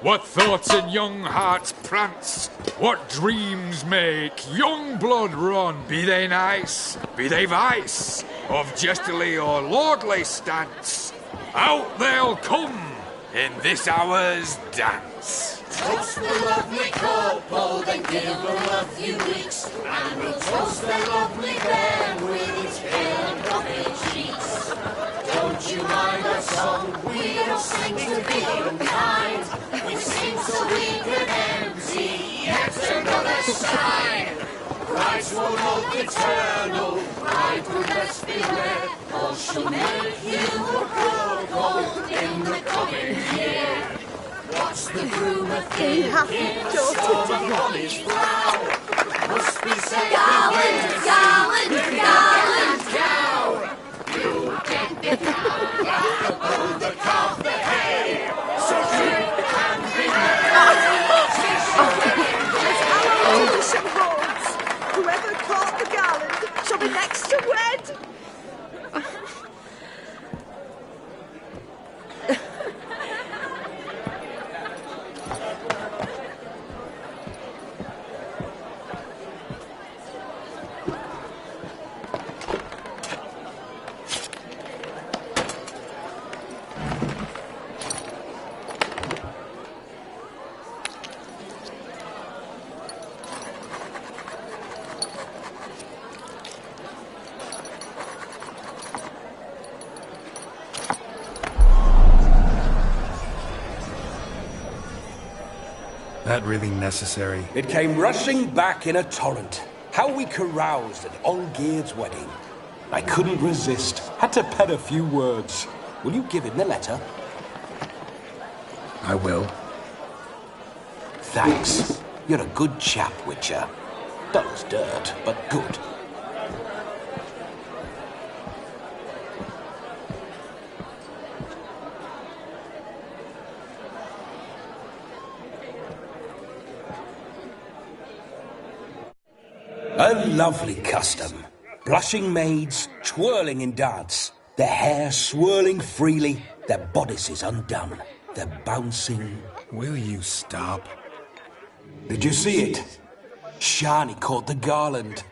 What thoughts in young hearts prance? What dreams make young blood run? Be they nice, be they vice, of jestily or lordly stance, out they'll come in this hour's dance. Toast the lovely couple, then give them a few weeks, and we'll toast the lovely bear with its pale and puffy cheeks. Don't you mind our song? We don't sing to be unkind. We sing so we can empty yet another shrine. Christ will look eternal, pride will best beware, or she'll make you a couple in the coming year. What's the groomer thinking? Storm on his brow. Must be said Garland, garland, garland, cow. You get the cow, oh, the calf, the hay. So drink and be Our tradition holds. Whoever caught the garland shall be next to wed. That really necessary? It came rushing back in a torrent. How we caroused at Olgierd's wedding. I couldn't resist. Had to pen a few words. Will you give him the letter? I will. Thanks. You're a good chap, Witcher. Dull as dirt, but good. A lovely custom. Blushing maids, twirling in dance, their hair swirling freely, their bodices undone, their bouncing... Will you stop? Did you see it? Shani caught the garland.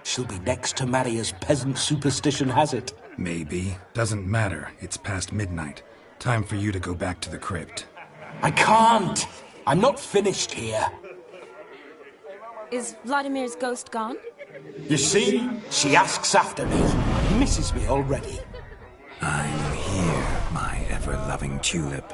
She'll be next to marry as peasant superstition has it. Maybe. Doesn't matter. It's past midnight. Time for you to go back to the crypt. I can't! I'm not finished here. Is Vladimir's ghost gone? You see? She asks after me. Misses me already. I'm here, my ever-loving tulip.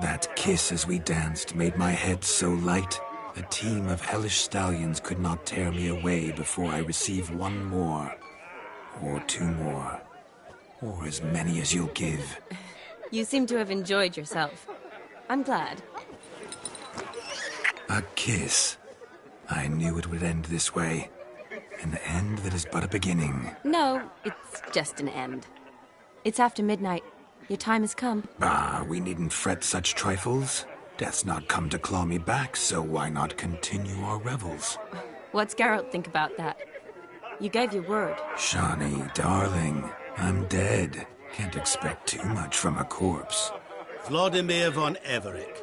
That kiss as we danced made my head so light, a team of hellish stallions could not tear me away before I receive one more. Or two more. Or as many as you'll give. You seem to have enjoyed yourself. I'm glad. A kiss. I knew it would end this way. An end that is but a beginning. No, it's just an end. It's after midnight. Your time has come. Ah, we needn't fret such trifles. Death's not come to claw me back, so why not continue our revels? What's Geralt think about that? You gave your word. Shawnee, darling, I'm dead. Can't expect too much from a corpse. Vladimir von Everick,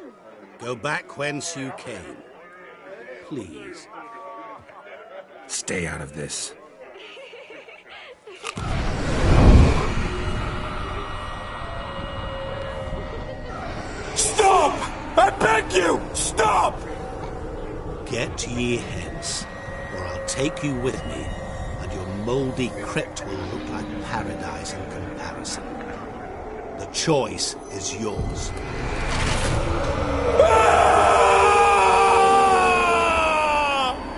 go back whence you came. Please. Stay out of this. Stop! I beg you! Stop! Get ye hence, or I'll take you with me, and your mouldy crypt will look like paradise in comparison. The choice is yours.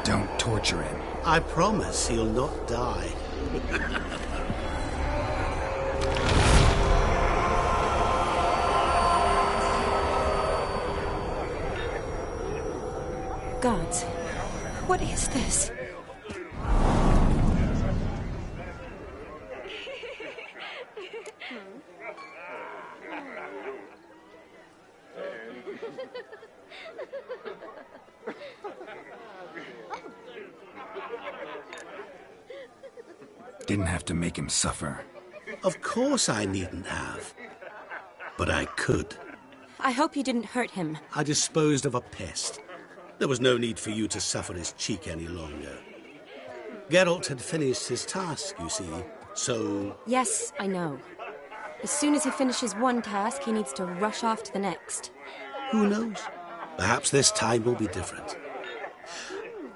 Don't torture him. I promise he'll not die. gods. What is this? Didn't have to make him suffer. Of course I needn't have. But I could. I hope you didn't hurt him. I disposed of a pest. There was no need for you to suffer his cheek any longer. Geralt had finished his task, you see, so... Yes, I know. As soon as he finishes one task, he needs to rush off to the next. Who knows? Perhaps this time will be different.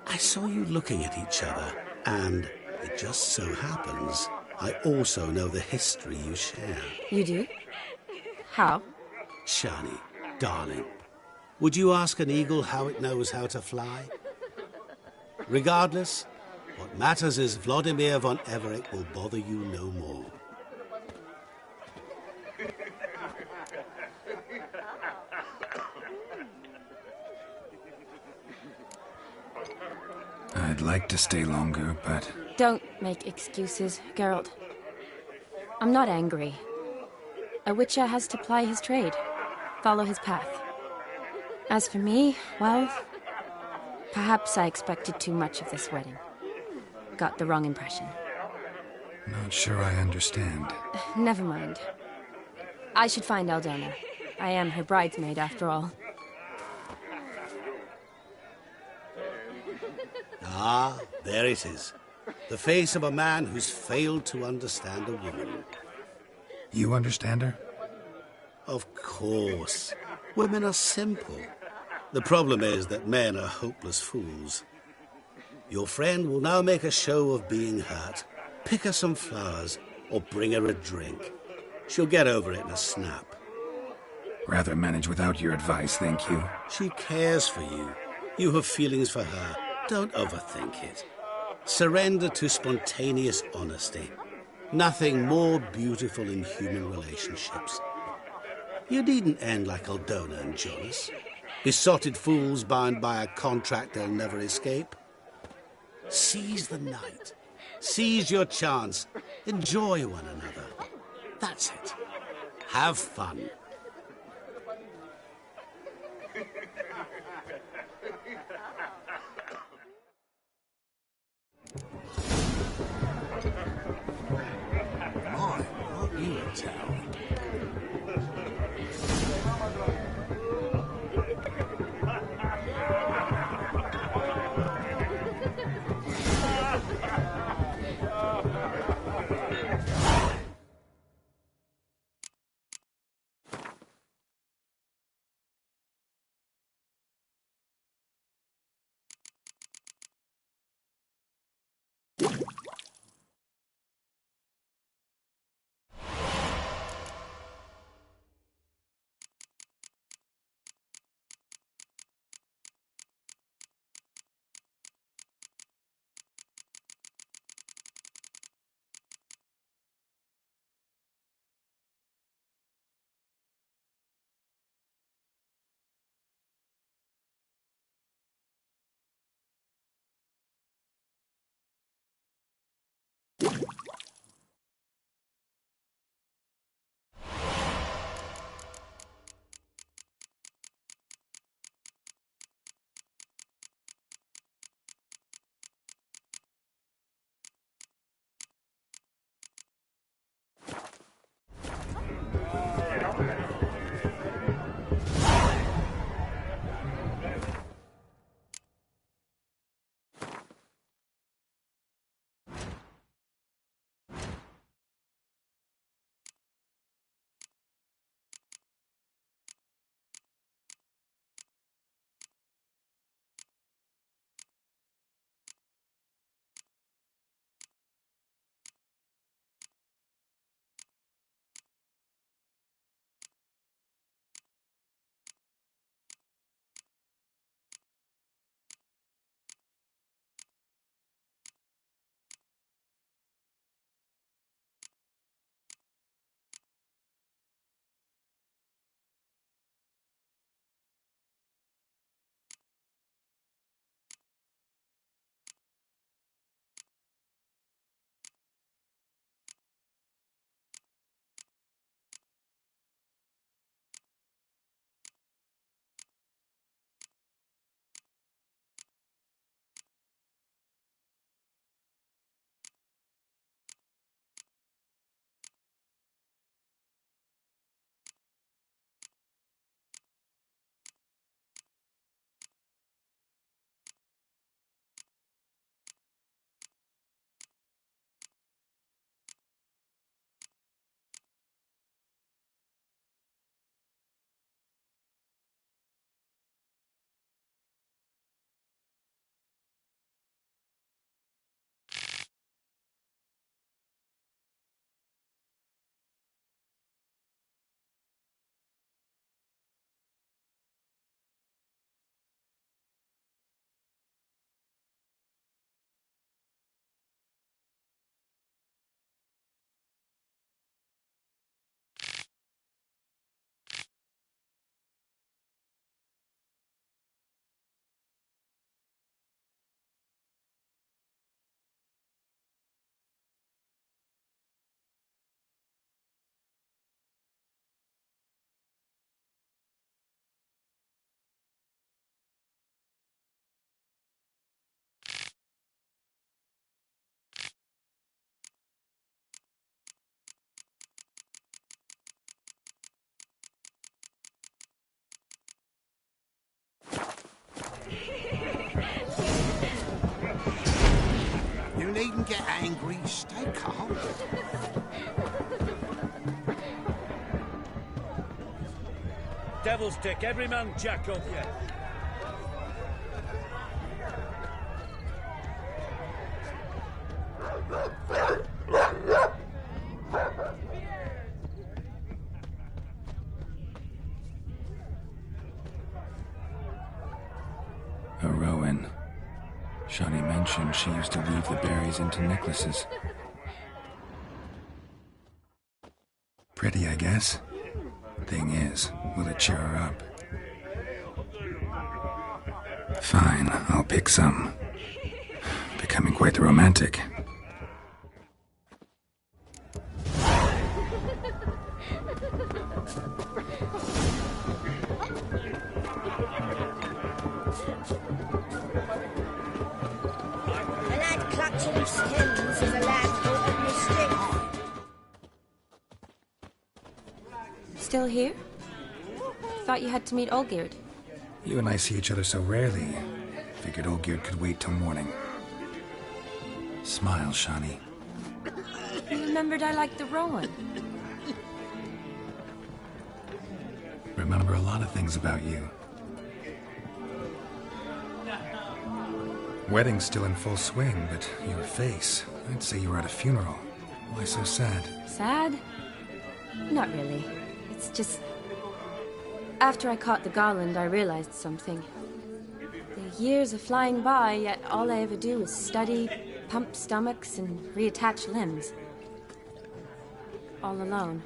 I saw you looking at each other, and it just so happens I also know the history you share. You do? How? Shani, darling, would you ask an eagle how it knows how to fly? Regardless, what matters is Vladimir von Everett will bother you no more. I'd like to stay longer, but... Don't make excuses, Geralt. I'm not angry. A witcher has to ply his trade, follow his path. As for me, well, perhaps I expected too much of this wedding. Got the wrong impression. Not sure I understand. Never mind. I should find Aldona. I am her bridesmaid, after all. Ah, there it is. The face of a man who's failed to understand a woman. You understand her? Of course. Women are simple. The problem is that men are hopeless fools. Your friend will now make a show of being hurt, pick her some flowers, or bring her a drink. She'll get over it in a snap. Rather manage without your advice, thank you. She cares for you. You have feelings for her. Don't overthink it. Surrender to spontaneous honesty. Nothing more beautiful in human relationships. You needn't end like Aldona and Jonas. Besotted fools bound by a contract they'll never escape. Seize the night. Seize your chance. Enjoy one another. That's it. Have fun. My, aren't you a tower? Don't get angry. Stay calm. Devil's Dick, every man jack up, yeah. A Rowan. Shawnee mentioned she used to weave the berries into necklaces. Pretty, I guess. Thing is, will it cheer her up? Fine, I'll pick some. Becoming quite the romantic. A lad clutching stems is a lad caught in mischief. Still here? Thought you had to meet Olgierd. You and I see each other so rarely. Figured Olgierd could wait till morning. Smile, Shawnee. You remembered I liked the Rowan. Remember a lot of things about you. Wedding's still in full swing, but your face, I'd say you were at a funeral. Why so sad? Sad? Not really. It's just... After I caught the garland, I realized something. The years are flying by, yet all I ever do is study, pump stomachs, and reattach limbs. All alone.